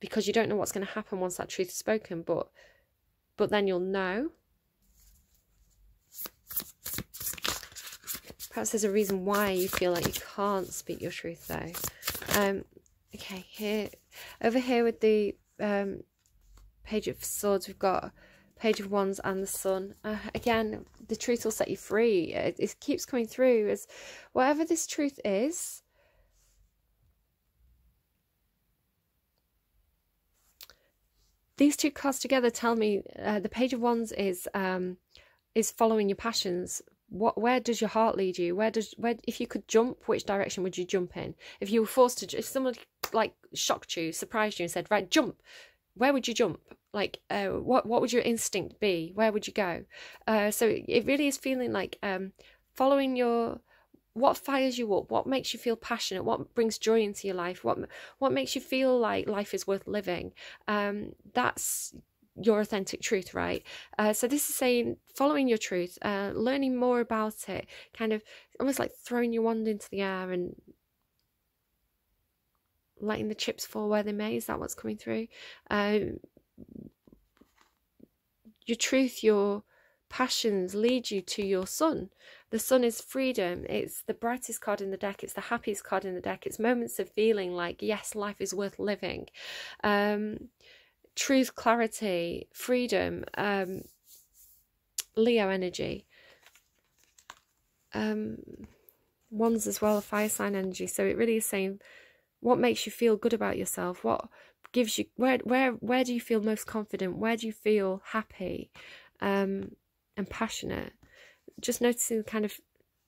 because you don't know what's going to happen once that truth is spoken, but then you'll know. Perhaps there's a reason why you feel like you can't speak your truth, though. Okay, over here with the Page of Swords, we've got Page of Wands and the Sun. Again, the truth will set you free. It keeps coming through as whatever this truth is. These two cards together tell me the Page of Wands is following your passions. Where does your heart lead you? Where if you could jump, which direction would you jump in? If you were forced to, if someone like shocked you, surprised you and said, right, jump, where would you jump? Like, what would your instinct be? Where would you go? So it really is feeling like following what fires you up, what makes you feel passionate, what brings joy into your life, what makes you feel like life is worth living. That's your authentic truth, right? So this is saying following your truth, learning more about it, kind of almost like throwing your wand into the air and letting the chips fall where they may. Is that what's coming through? Your truth, your passions lead you to your sun. The sun is freedom. It's the brightest card in the deck. It's the happiest card in the deck. It's moments of feeling like, yes, life is worth living. Truth, clarity, freedom, Leo energy. Wands as well, a fire sign energy. So it really is saying what makes you feel good about yourself, what gives you, where do you feel most confident, where do you feel happy and passionate. Just noticing kind of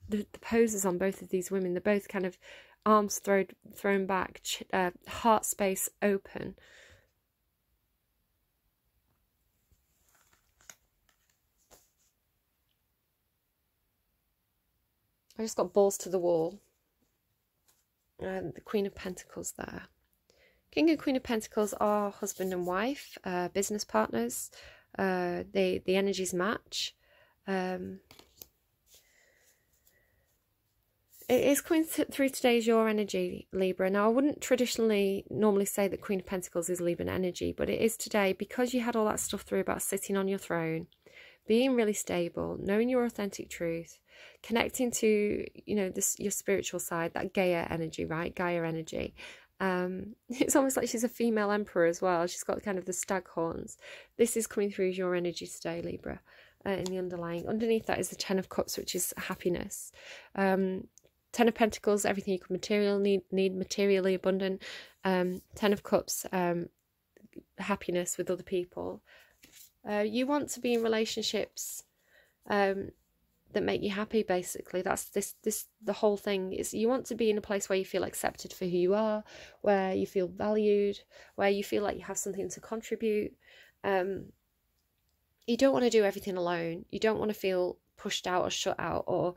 the poses on both of these women. They're both kind of arms thrown back, heart space open. I just got balls to the wall. The Queen of Pentacles there. King and Queen of Pentacles are husband and wife, business partners. The energies match. It is coming through today as your energy, Libra. Now, I wouldn't normally say that Queen of Pentacles is Libra energy, but it is today because you had all that stuff through about sitting on your throne, being really stable, knowing your authentic truth, connecting to, you know, your spiritual side, that Gaia energy, right? Gaia energy. It's almost like she's a female emperor as well. She's got kind of the stag horns. This is coming through as your energy today, Libra, in the underlying. Underneath that is the Ten of Cups, which is happiness. Ten of Pentacles, everything you could need materially abundant. Ten of Cups, happiness with other people. You want to be in relationships that make you happy, basically. That's the whole thing is you want to be in a place where you feel accepted for who you are, where you feel valued, where you feel like you have something to contribute. You don't want to do everything alone. You don't want to feel pushed out or shut out or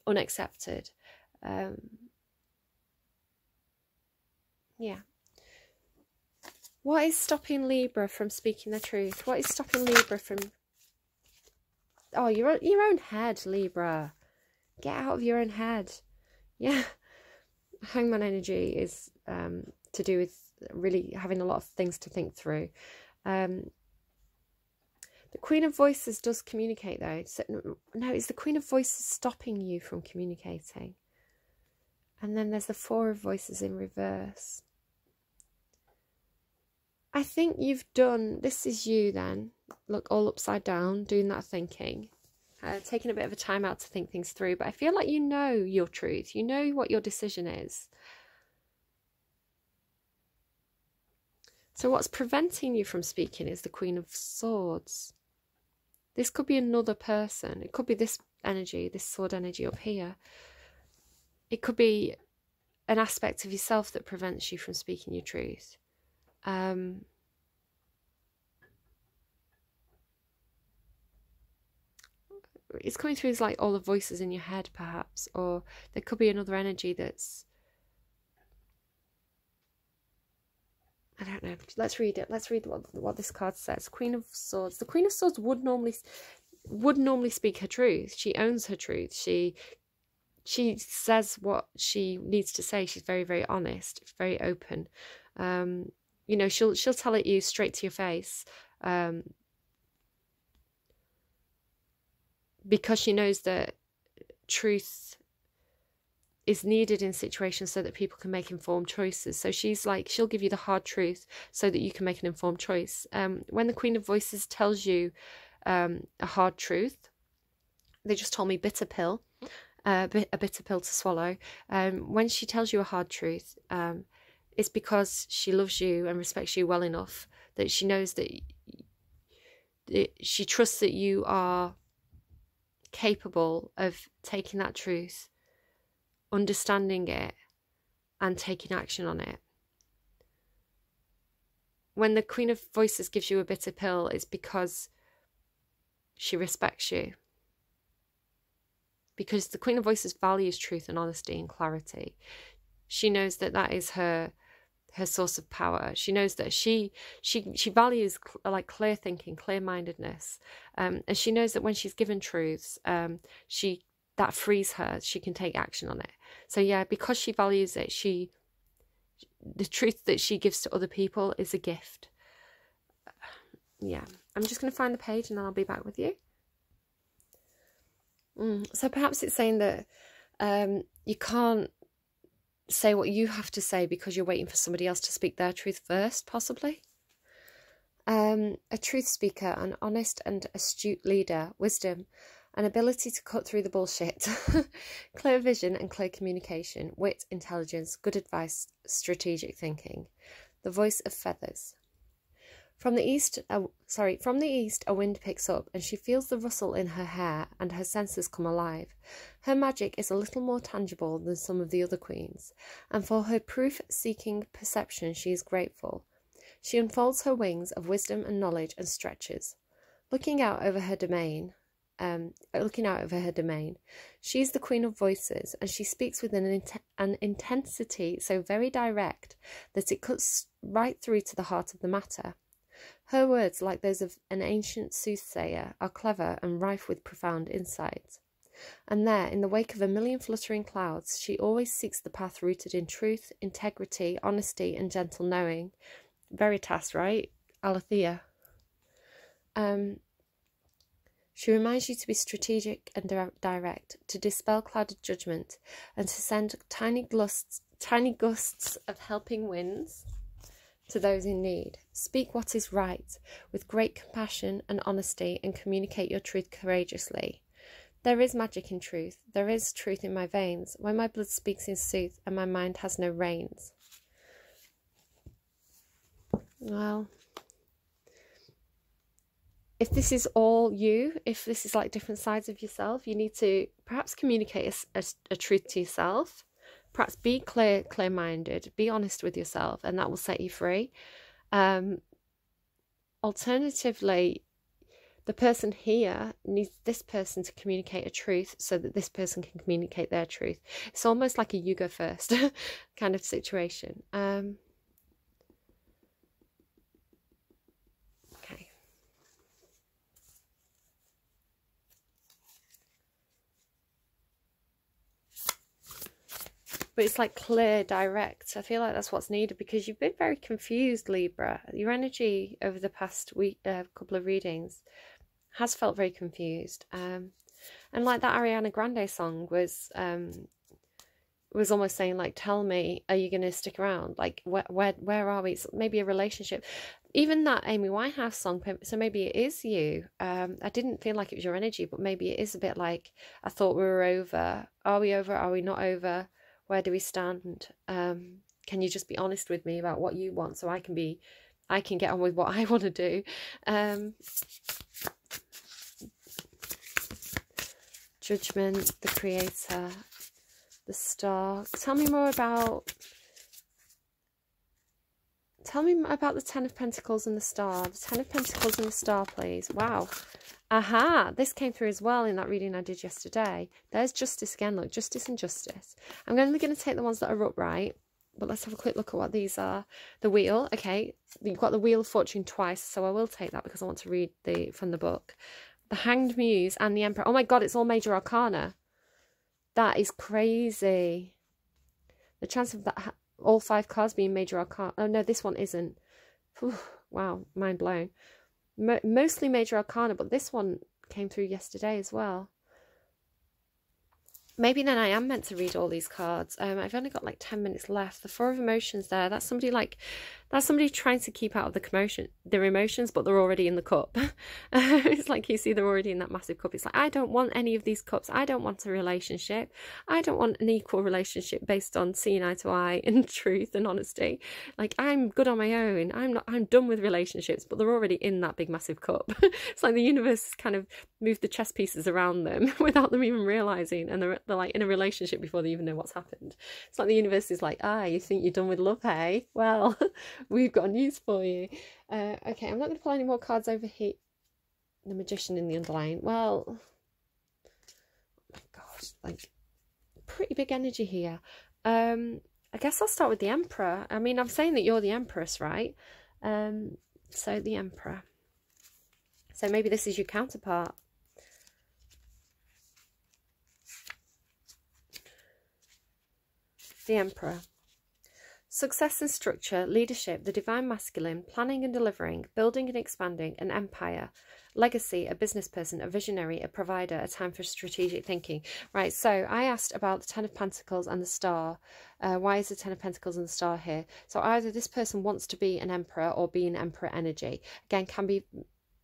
unaccepted. Yeah. What is stopping Libra from speaking the truth? What is stopping Libra from... Oh, your own head, Libra. Get out of your own head. Yeah. Hangman energy is to do with really having a lot of things to think through. The Queen of Voices does communicate, though. So, no, it's the Queen of Voices stopping you from communicating. And then there's the Four of Voices in reverse. I think you've done, this is you then, look, all upside down, doing that thinking, taking a bit of a time out to think things through, but I feel like you know your truth, you know what your decision is. So what's preventing you from speaking is the Queen of Swords. This could be another person. It could be this energy, this sword energy up here. It could be an aspect of yourself that prevents you from speaking your truth. It's coming through as like all the voices in your head, perhaps, or there could be another energy that's, I don't know. Let's read it. Let's read what this card says. Queen of Swords. The Queen of Swords would normally speak her truth. She owns her truth. She says what she needs to say. She's very, very honest, very open. You know, she'll tell it you straight to your face. Because she knows that truth is needed in situations so that people can make informed choices. So she's like, she'll give you the hard truth so that you can make an informed choice. When the Queen of Voices tells you a hard truth, they just told me bitter pill, a bitter pill to swallow. When she tells you a hard truth, it's because she loves you and respects you well enough that she knows that she trusts that you are capable of taking that truth, understanding it, and taking action on it. When the Queen of Voices gives you a bitter pill, it's because she respects you. Because the Queen of Voices values truth and honesty and clarity. She knows that that is her source of power. She knows that she values like clear thinking, clear-mindedness, and she knows that when she's given truths, that frees her. She can take action on it. So yeah, because she values it, the truth that she gives to other people is a gift. Yeah, I'm just going to find the page and then I'll be back with you. So perhaps it's saying that you can't say what you have to say because you're waiting for somebody else to speak their truth first, possibly. A truth speaker, an honest and astute leader, wisdom, an ability to cut through the bullshit, clear vision and clear communication, wit, intelligence, good advice, strategic thinking, the voice of feathers. From the east, a wind picks up, and she feels the rustle in her hair, and her senses come alive. Her magic is a little more tangible than some of the other queens, and for her proof-seeking perception she is grateful. She unfolds her wings of wisdom and knowledge and stretches. Looking out over her domain, she is the Queen of Voices, and she speaks with an intensity so very direct that it cuts right through to the heart of the matter. Her words, like those of an ancient soothsayer, are clever and rife with profound insight. And there, in the wake of a million fluttering clouds, she always seeks the path rooted in truth, integrity, honesty, and gentle knowing. Veritas, right? Aletheia. She reminds you to be strategic and direct, to dispel clouded judgment, and to send tiny gusts of helping winds to those in need. Speak what is right, with great compassion and honesty, and communicate your truth courageously. There is magic in truth. There is truth in my veins, when my blood speaks in sooth, and my mind has no reins. Well, if this is all you, if this is like different sides of yourself, you need to perhaps communicate a truth to yourself. Perhaps be clear-minded, be honest with yourself, and that will set you free. Alternatively, the person here needs this person to communicate a truth so that this person can communicate their truth. It's almost like a you go first kind of situation. Okay. But it's like clear, direct. I feel like that's what's needed because you've been very confused, Libra. Your energy over the past week, couple of readings has felt very confused. And like that Ariana Grande song was almost saying, like, tell me, are you going to stick around? Like, where are we? It's maybe a relationship. Even that Amy Winehouse song, so maybe it is you. I didn't feel like it was your energy, but maybe it is a bit like, I thought we were over. Are we over? Are we not over? Where do we stand? Can you just be honest with me about what you want so I can get on with what I want to do? Judgment, the Creator, the Star. Tell me about the Ten of Pentacles and the Star. The Ten of Pentacles and the Star, please. Wow. Aha, this came through as well in that reading I did yesterday. There's justice again. Look, justice and justice. I'm only going to take the ones that are upright, but let's have a quick look at what these are. The Wheel. Okay, you've got the Wheel of Fortune twice, so I will take that because I want to read from the book. The Hanged Muse and the Emperor. Oh my God, it's all major arcana. That is crazy. The chance of that, all 5 cards being major arcana. Oh no, this one isn't. Whew, wow, mind blown. Mostly major arcana, but this one came through yesterday as well. Maybe then I am meant to read all these cards. I've only got like 10 minutes left. The Four of Emotions there. That's somebody trying to keep out of their emotions, but they're already in the cup. It's like you see they're already in that massive cup. It's like, I don't want any of these cups. I don't want a relationship. I don't want an equal relationship based on seeing eye to eye and truth and honesty. Like, I'm good on my own. I'm done with relationships, but they're already in that big massive cup. It's like the universe has kind of moved the chess pieces around them without them even realizing, and they're like in a relationship before they even know what's happened. It's like the universe is like, you think you're done with love, hey? Well, we've got news for you. Okay, I'm not going to pull any more cards over here. The Magician in the underline. Well, oh my gosh, like pretty big energy here. I guess I'll start with the Emperor. I mean, I'm saying that you're the Empress, right? So the Emperor. So maybe this is your counterpart. The Emperor. Success and structure, leadership, the divine masculine, planning and delivering, building and expanding, an empire, legacy, a business person, a visionary, a provider, a time for strategic thinking. Right, so I asked about the Ten of Pentacles and the Star. Why is the Ten of Pentacles and the Star here? So either this person wants to be an emperor or be an emperor energy. Again, can be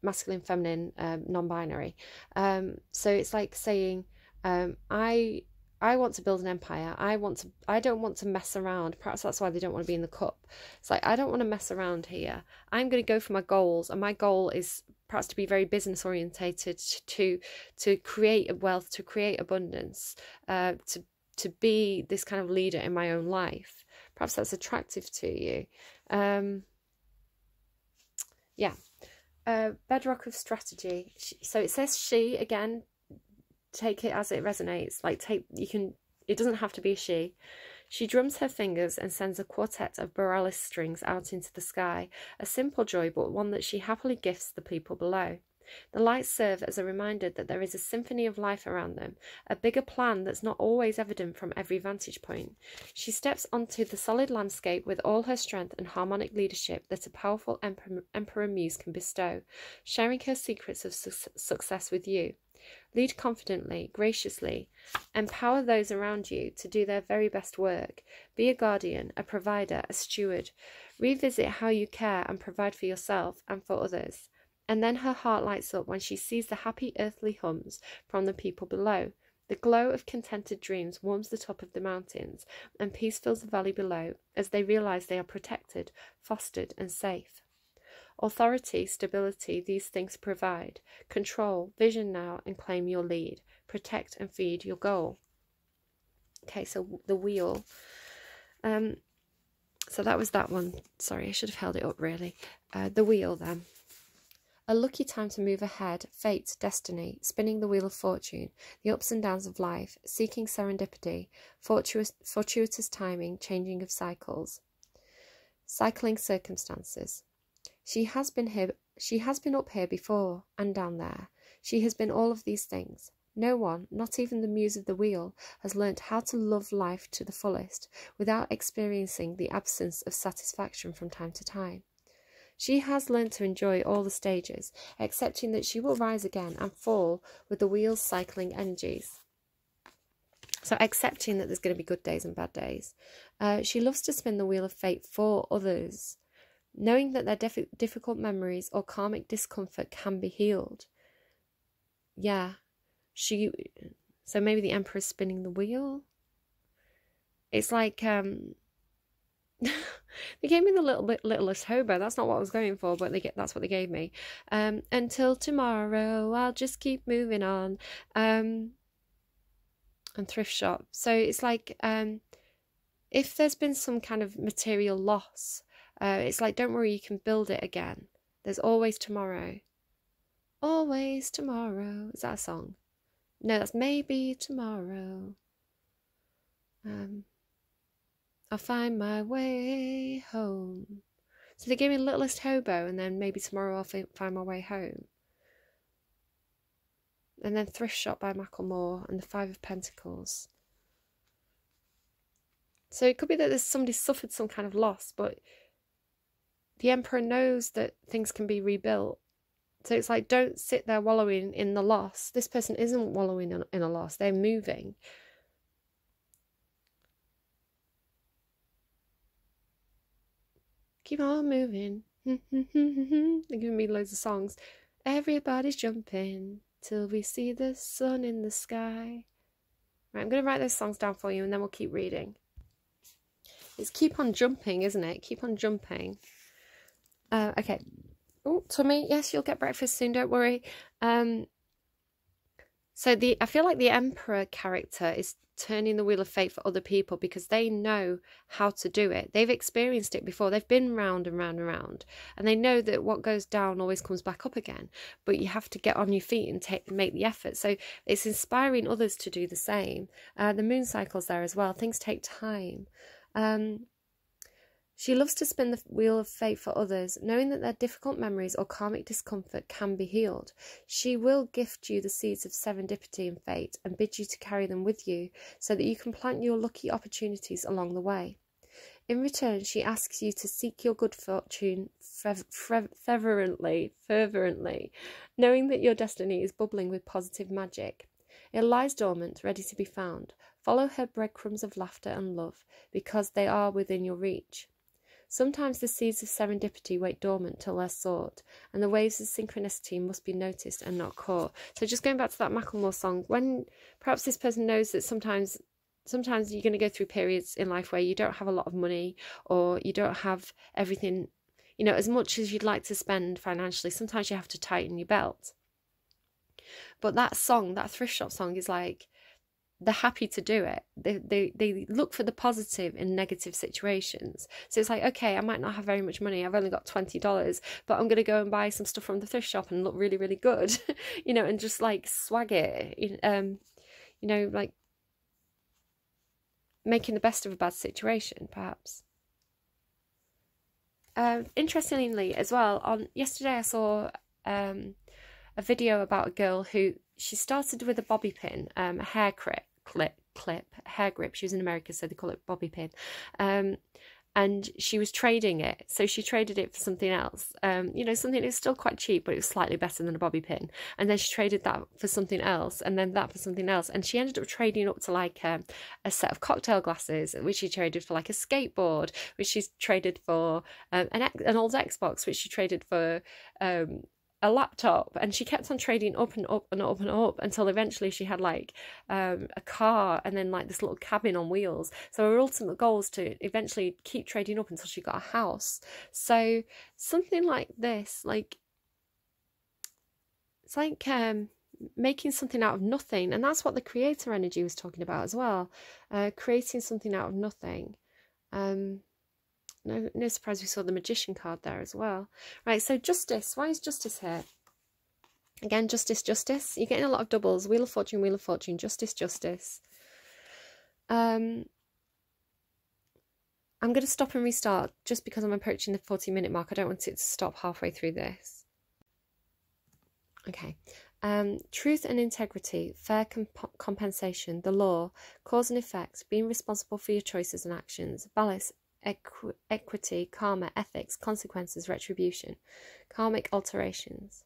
masculine, feminine, non-binary. So it's like saying, I want to build an empire. I don't want to mess around. Perhaps that's why they don't want to be in the cup. It's like, I don't want to mess around here. I'm going to go for my goals. And my goal is perhaps to be very business orientated, to create wealth, to create abundance, to be this kind of leader in my own life. Perhaps that's attractive to you. Yeah. Bedrock of strategy. So it says she again. Take it as it resonates. Like, it doesn't have to be a she. She drums her fingers and sends a quartet of borealis strings out into the sky. A simple joy, but one that she happily gifts the people below. The lights serve as a reminder that there is a symphony of life around them, a bigger plan that's not always evident from every vantage point. She steps onto the solid landscape with all her strength and harmonic leadership that a powerful emperor muse can bestow, sharing her secrets of success with you. Lead confidently, graciously. Empower those around you to do their very best work. Be a guardian, a provider, a steward. Revisit how you care and provide for yourself and for others. And then her heart lights up when she sees the happy earthly hums from the people below. The glow of contented dreams warms the top of the mountains, and peace fills the valley below as they realize they are protected, fostered, and safe. Authority, stability, these things provide. Control, vision now, and claim your lead. Protect and feed your goal. Okay, so the Wheel. So that was that one. Sorry, I should have held it up, really. The Wheel, then. A lucky time to move ahead, fate, destiny, spinning the wheel of fortune, the ups and downs of life, seeking serendipity, fortuitous timing, changing of cycles. Cycling circumstances. She has been up here before, and down there. She has been all of these things. No one, not even the muse of the wheel, has learnt how to love life to the fullest, without experiencing the absence of satisfaction from time to time. She has learnt to enjoy all the stages, accepting that she will rise again and fall with the wheel's cycling energies. So accepting that there's going to be good days and bad days. She loves to spin the wheel of fate for others, knowing that their difficult memories or karmic discomfort can be healed. Yeah. So maybe the Emperor's spinning the wheel. It's like, they gave me the littlest hobo. That's not what I was going for, but that's what they gave me. Until tomorrow, I'll just keep moving on. and thrift shop. So it's like, if there's been some kind of material loss, it's like, don't worry, you can build it again. There's always tomorrow. Always tomorrow. Is that a song? No, that's maybe tomorrow. I'll find my way home. So they gave me Littlest Hobo, and then maybe tomorrow I'll find my way home. And then Thrift Shop by Macklemore and the Five of Pentacles. So it could be that there's somebody suffered some kind of loss, but the Emperor knows that things can be rebuilt. So it's like, don't sit there wallowing in the loss. This person isn't wallowing in a loss. They're moving. Keep on moving. They're giving me loads of songs. Everybody's jumping till we see the sun in the sky. Right, I'm going to write those songs down for you and then we'll keep reading. It's keep on jumping, isn't it? Keep on jumping. Okay. Oh, tummy. Yes, you'll get breakfast soon. Don't worry. So I feel like the Emperor character is turning the wheel of fate for other people because they know how to do it. They've experienced it before. They've been round and round and round, and they know that what goes down always comes back up again. But you have to get on your feet and make the effort. So it's inspiring others to do the same. The moon cycle's there as well. Things take time. She loves to spin the wheel of fate for others, knowing that their difficult memories or karmic discomfort can be healed. She will gift you the seeds of serendipity and fate and bid you to carry them with you so that you can plant your lucky opportunities along the way. In return, she asks you to seek your good fortune fervently, knowing that your destiny is bubbling with positive magic. It lies dormant, ready to be found. Follow her breadcrumbs of laughter and love, because they are within your reach. Sometimes the seeds of serendipity wait dormant till they're sought, and the waves of synchronicity must be noticed and not caught. So just going back to that Macklemore song, when perhaps this person knows that sometimes you're going to go through periods in life where you don't have a lot of money, or you don't have everything, you know, as much as you'd like to spend financially. Sometimes you have to tighten your belt. But that song, that thrift shop song, is like, they're happy to do it. They look for the positive in negative situations. So it's like, okay, I might not have very much money. I've only got $20, but I'm going to go and buy some stuff from the thrift shop and look really, really good, you know, and just like swag it, you know, like making the best of a bad situation, perhaps. Interestingly as well, yesterday I saw a video about a girl who, she started with a bobby pin, a hair hair grip. She was in America, so they call it bobby pin. And she was trading it. So she traded it for something else. You know, something that's still quite cheap, but it was slightly better than a bobby pin. And then she traded that for something else, and then that for something else. And she ended up trading up to like a set of cocktail glasses, which she traded for like a skateboard, which she's traded for an old Xbox, which she traded for a laptop, and she kept on trading up and up and up and up until eventually she had like a car and then like this little cabin on wheels. So her ultimate goal is to eventually keep trading up until she got a house. So something like this, like, it's like making something out of nothing, and that's what the creator energy was talking about as well, creating something out of nothing. No surprise we saw the Magician card there as well. Right, so Justice. Why is Justice here? Again, Justice. You're getting a lot of doubles. Wheel of Fortune, Justice. I'm going to stop and restart just because I'm approaching the 40-minute mark. I don't want it to stop halfway through this. Okay. Truth and integrity, fair compensation, the law, cause and effect, being responsible for your choices and actions, balance, equity, karma, ethics, consequences, retribution, karmic alterations.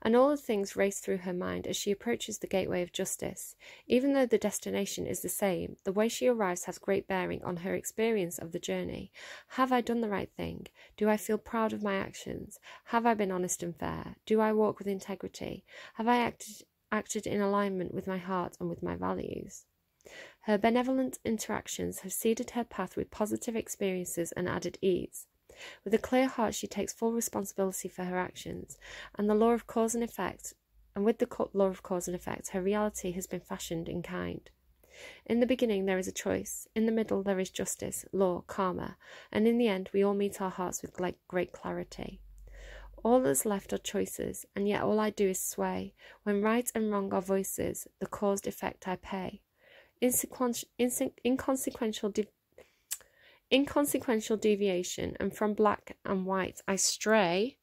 And all the things race through her mind as she approaches the gateway of justice. Even though the destination is the same, the way she arrives has great bearing on her experience of the journey. Have I done the right thing? Do I feel proud of my actions? Have I been honest and fair? Do I walk with integrity? Have I acted in alignment with my heart and with my values? Her benevolent interactions have seeded her path with positive experiences and added ease. With a clear heart, she takes full responsibility for her actions, and with the law of cause and effect, her reality has been fashioned in kind. In the beginning there is a choice, in the middle there is justice, law, karma, and in the end we all meet our hearts with great clarity. All that's left are choices, and yet all I do is sway. When right and wrong are voices, the caused effect I pay. Inconsequential deviation, and from black and white I stray,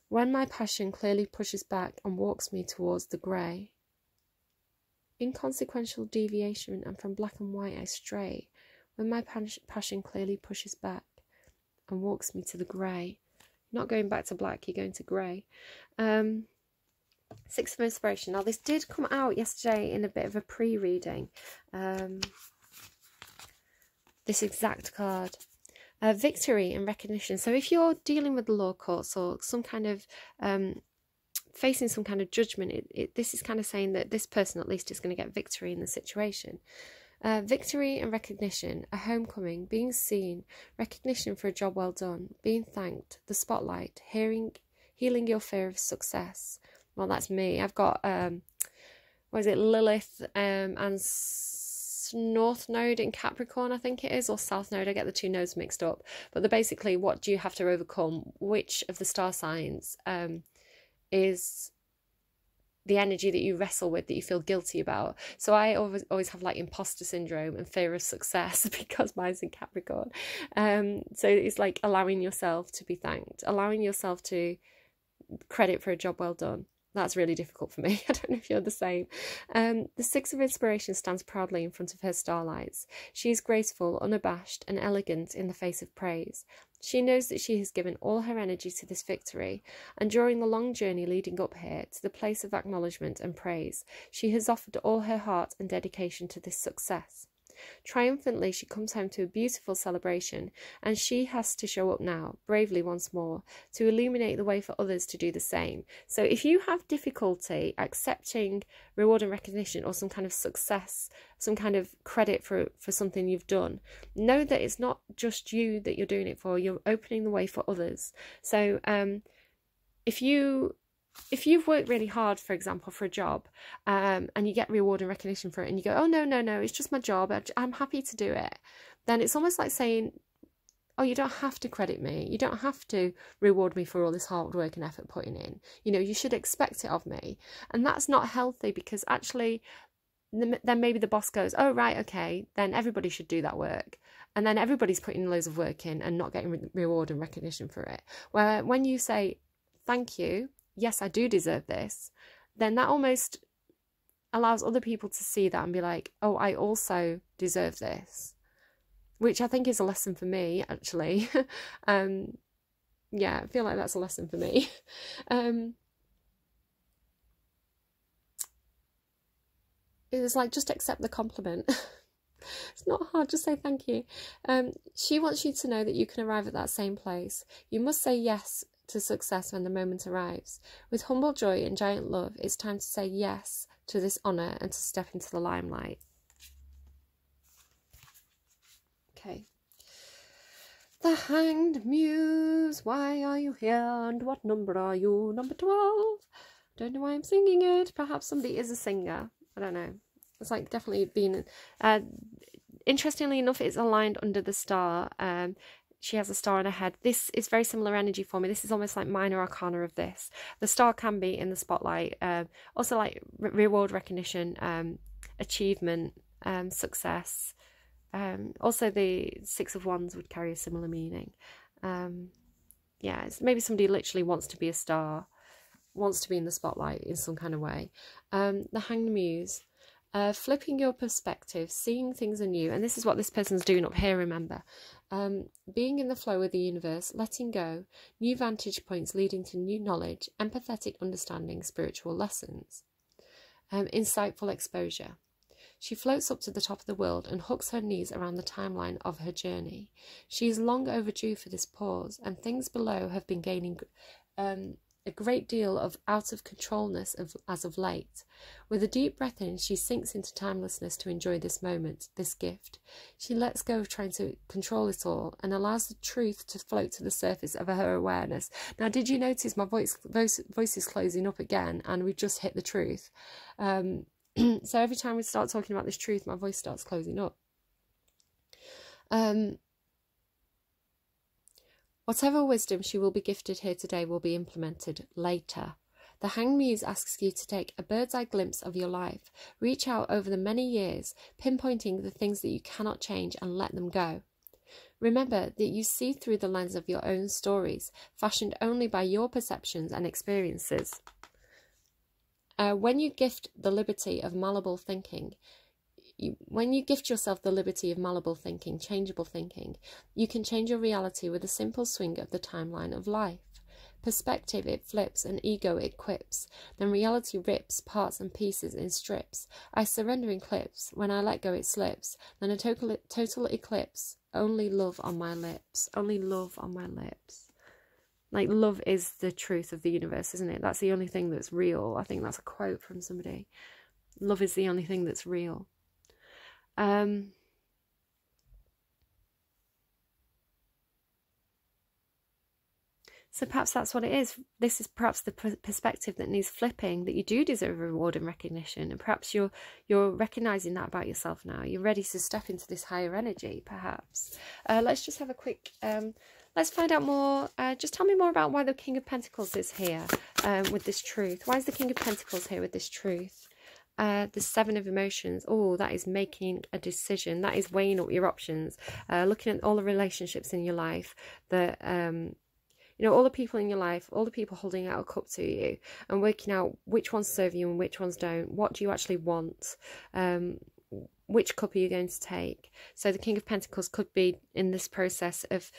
when my passion clearly pushes back and walks me towards the grey. Inconsequential deviation, and from black and white I stray, when my passion clearly pushes back and walks me to the grey. Not going back to black, you're going to grey. Six of Inspiration. Now, this did come out yesterday in a bit of a pre-reading. This exact card. Victory and recognition. So if you're dealing with the law courts or some kind of facing some kind of judgment, this is kind of saying that this person at least is going to get victory in the situation. Victory and recognition, a homecoming, being seen, recognition for a job well done, being thanked, the spotlight, healing your fear of success. Well, that's me. I've got, what is it, Lilith and North Node in Capricorn, I think it is, or South Node. I get the two nodes mixed up. But they're basically, what do you have to overcome? Which of the star signs is the energy that you wrestle with, that you feel guilty about? So I always have like imposter syndrome and fear of success because mine's in Capricorn. So it's like allowing yourself to be thanked, allowing yourself to credit for a job well done. That's really difficult for me. I don't know if you're the same. The Six of Inspiration stands proudly in front of her starlights. She is graceful, unabashed, and elegant in the face of praise. She knows that she has given all her energy to this victory, and during the long journey leading up here to the place of acknowledgement and praise, she has offered all her heart and dedication to this success. Triumphantly, she comes home to a beautiful celebration, and she has to show up now, bravely once more, to illuminate the way for others to do the same. So if you have difficulty accepting reward and recognition or some kind of success, some kind of credit for something you've done, know that it's not just you that you're doing it for, you're opening the way for others. So if you've worked really hard, for example, for a job, and you get reward and recognition for it, and you go, oh, no, it's just my job, I'm happy to do it, then it's almost like saying, oh, you don't have to credit me, you don't have to reward me for all this hard work and effort putting in, you know, you should expect it of me. And that's not healthy, because actually then maybe the boss goes, oh, right, okay, then everybody should do that work. And then everybody's putting loads of work in and not getting reward and recognition for it. Where when you say, thank you, yes, I do deserve this, then that almost allows other people to see that and be like, oh, I also deserve this, which I think is a lesson for me, actually. Yeah, I feel like that's a lesson for me. It was like, just accept the compliment. It's not hard, just say thank you. She wants you to know that you can arrive at that same place. You must say yes to success when the moment arrives. With humble joy and giant love, it's time to say yes to this honour and to step into the limelight. Okay. The Hanged Muse, why are you here and what number are you? Number 12. Don't know why I'm singing it. Perhaps somebody is a singer. I don't know. It's like definitely been... interestingly enough, it's aligned under the star. She has a star on her head. This is very similar energy for me. This is almost like minor arcana of this. The star can be in the spotlight. Also like reward, recognition, achievement, success. Also the Six of Wands would carry a similar meaning. Yeah, it's maybe somebody literally wants to be a star, wants to be in the spotlight in some kind of way. The Hanged Muse. Flipping your perspective, seeing things anew, and this is what this person's doing up here, remember. Being in the flow of the universe, letting go, new vantage points leading to new knowledge, empathetic understanding, spiritual lessons. Insightful exposure. She floats up to the top of the world and hooks her knees around the timeline of her journey. She is long overdue for this pause, and things below have been gaining a great deal of out-of-controlness as of late. With a deep breath in, she sinks into timelessness to enjoy this moment, this gift. She lets go of trying to control it all and allows the truth to float to the surface of her awareness. Now, did you notice my voice is closing up again, and we've just hit the truth? So every time we start talking about this truth, my voice starts closing up. Whatever wisdom she will be gifted here today will be implemented later. The Hanged Muse asks you to take a bird's eye glimpse of your life, reach out over the many years, pinpointing the things that you cannot change and let them go. Remember that you see through the lens of your own stories, fashioned only by your perceptions and experiences. When you gift the liberty of malleable thinking, when you gift yourself the liberty of malleable thinking, changeable thinking, you can change your reality with a simple swing of the timeline of life. Perspective it flips, and ego it quips. Then reality rips parts and pieces in strips. I surrender in clips. When I let go it slips. Then a total eclipse. Only love on my lips. Only love on my lips. Like, love is the truth of the universe, isn't it? That's the only thing that's real. I think that's a quote from somebody. Love is the only thing that's real. So perhaps that's what it is. This is perhaps the perspective that needs flipping, that you do deserve reward and recognition. And perhaps you're recognizing that about yourself now. You're ready to step into this higher energy, perhaps. Let's just have a quick... let's find out more. Just tell me more about why the King of Pentacles is here with this truth. Why is the King of Pentacles here with this truth? The Seven of Emotions. Oh, that is making a decision. That is weighing up your options. Looking at all the relationships in your life that... you know, all the people in your life, all the people holding out a cup to you, and working out which ones serve you and which ones don't. What do you actually want? Which cup are you going to take? So the King of Pentacles could be in this process of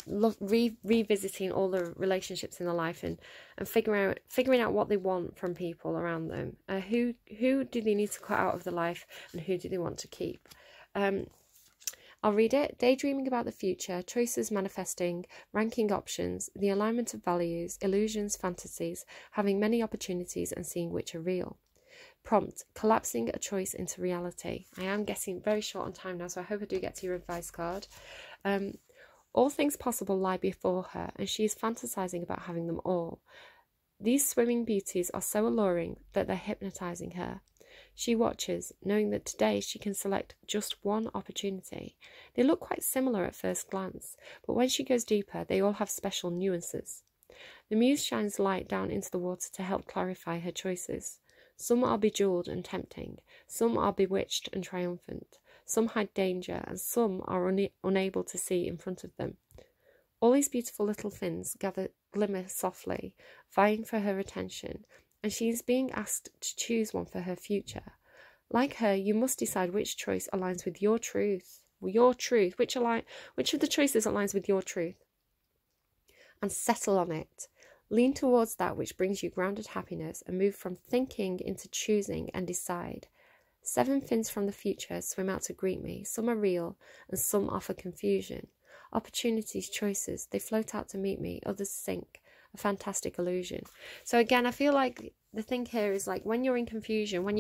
revisiting all the relationships in their life and figuring out what they want from people around them. Who do they need to cut out of their life, and who do they want to keep? I'll read it. Daydreaming about the future, choices manifesting, ranking options, the alignment of values, illusions, fantasies, having many opportunities and seeing which are real. Prompt, collapsing a choice into reality. I am getting very short on time now, so I hope I do get to your advice card. All things possible lie before her, and she is fantasizing about having them all. These swimming beauties are so alluring that they're hypnotizing her. She watches, knowing that today she can select just one opportunity. They look quite similar at first glance, but when she goes deeper, they all have special nuances. The Muse shines light down into the water to help clarify her choices. Some are bejeweled and tempting, some are bewitched and triumphant, some hide danger, and some are unable to see in front of them. All these beautiful little things glimmer softly, vying for her attention, and she is being asked to choose one for her future. Like her, you must decide which choice aligns with your truth. Your truth. Which of the choices aligns with your truth? And settle on it. Lean towards that which brings you grounded happiness, and move from thinking into choosing and decide. 7 fins from the future swim out to greet me. Some are real and some offer confusion. Opportunities, choices, they float out to meet me. Others sink. A fantastic illusion. So again, I feel like the thing here is, like, when you're in confusion, when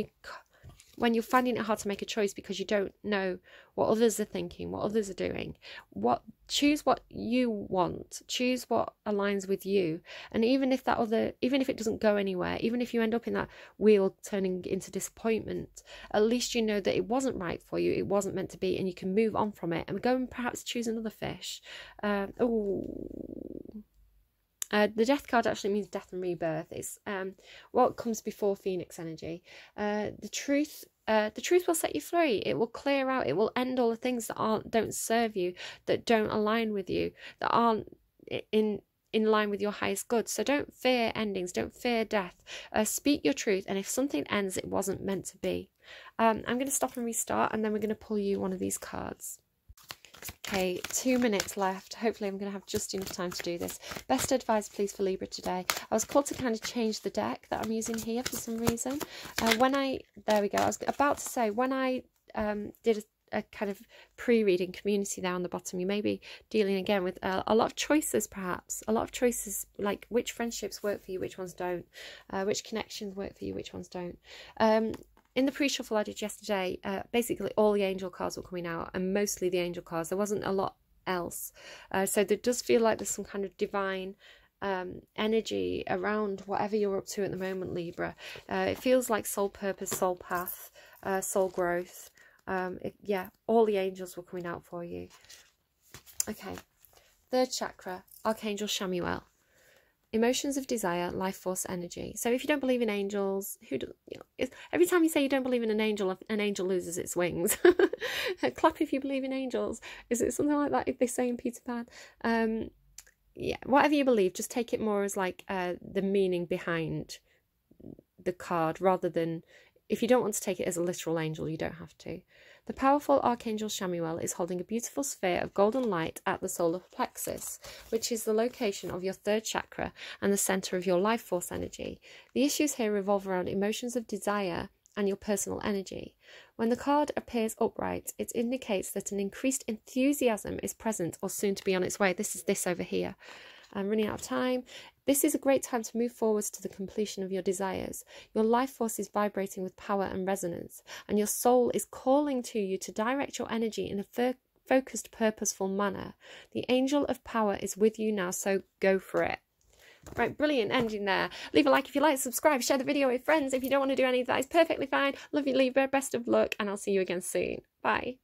you're finding it hard to make a choice because you don't know what others are thinking, what others are doing, choose what you want, choose what aligns with you. And even if it doesn't go anywhere, even if you end up in that wheel turning into disappointment, at least you know that it wasn't right for you, it wasn't meant to be, and you can move on from it and go and perhaps choose another fish. The death card actually means death and rebirth. It's what comes before Phoenix energy. The truth will set you free. It will clear out. It will end all the things that don't serve you, that don't align with you, that aren't in line with your highest good. So don't fear endings. Don't fear death. Speak your truth. And if something ends, it wasn't meant to be. I'm going to stop and restart, and then we're going to pull you one of these cards. Okay, 2 minutes left. Hopefully I'm going to have just enough time to do this. Best advice, please, for Libra today. I was called to kind of change the deck that I'm using here for some reason. There we go. I was about to say, when I did a kind of pre-reading community there on the bottom, you may be dealing again with a lot of choices, perhaps. A lot of choices, like which friendships work for you, which ones don't. Which connections work for you, which ones don't. In the pre-shuffle I did yesterday, basically all the angel cards were coming out, and mostly the angel cards. There wasn't a lot else. So there does feel like there's some kind of divine energy around whatever you're up to at the moment, Libra. It feels like soul purpose, soul path, soul growth. Yeah, all the angels were coming out for you. Okay, third chakra, Archangel Chamuel. Emotions of desire, life force, energy. So if you don't believe in angels, who do, you know, every time you say you don't believe in an angel loses its wings. Clap if you believe in angels. Is it something like that if they say in Peter Pan? Yeah, whatever you believe, just take it more as like the meaning behind the card, rather than, if you don't want to take it as a literal angel, you don't have to. The powerful Archangel Chamuel is holding a beautiful sphere of golden light at the solar plexus, which is the location of your third chakra and the center of your life force energy. The issues here revolve around emotions of desire and your personal energy. When the card appears upright, it indicates that an increased enthusiasm is present or soon to be on its way. This is this over here. I'm running out of time. This is a great time to move forwards to the completion of your desires. Your life force is vibrating with power and resonance, and your soul is calling to you to direct your energy in a focused, purposeful manner. The angel of power is with you now, so go for it. Right, brilliant ending there. Leave a like if you like, subscribe, share the video with friends. If you don't want to do any of that, it's perfectly fine. Love you, Libra. Best of luck, and I'll see you again soon. Bye.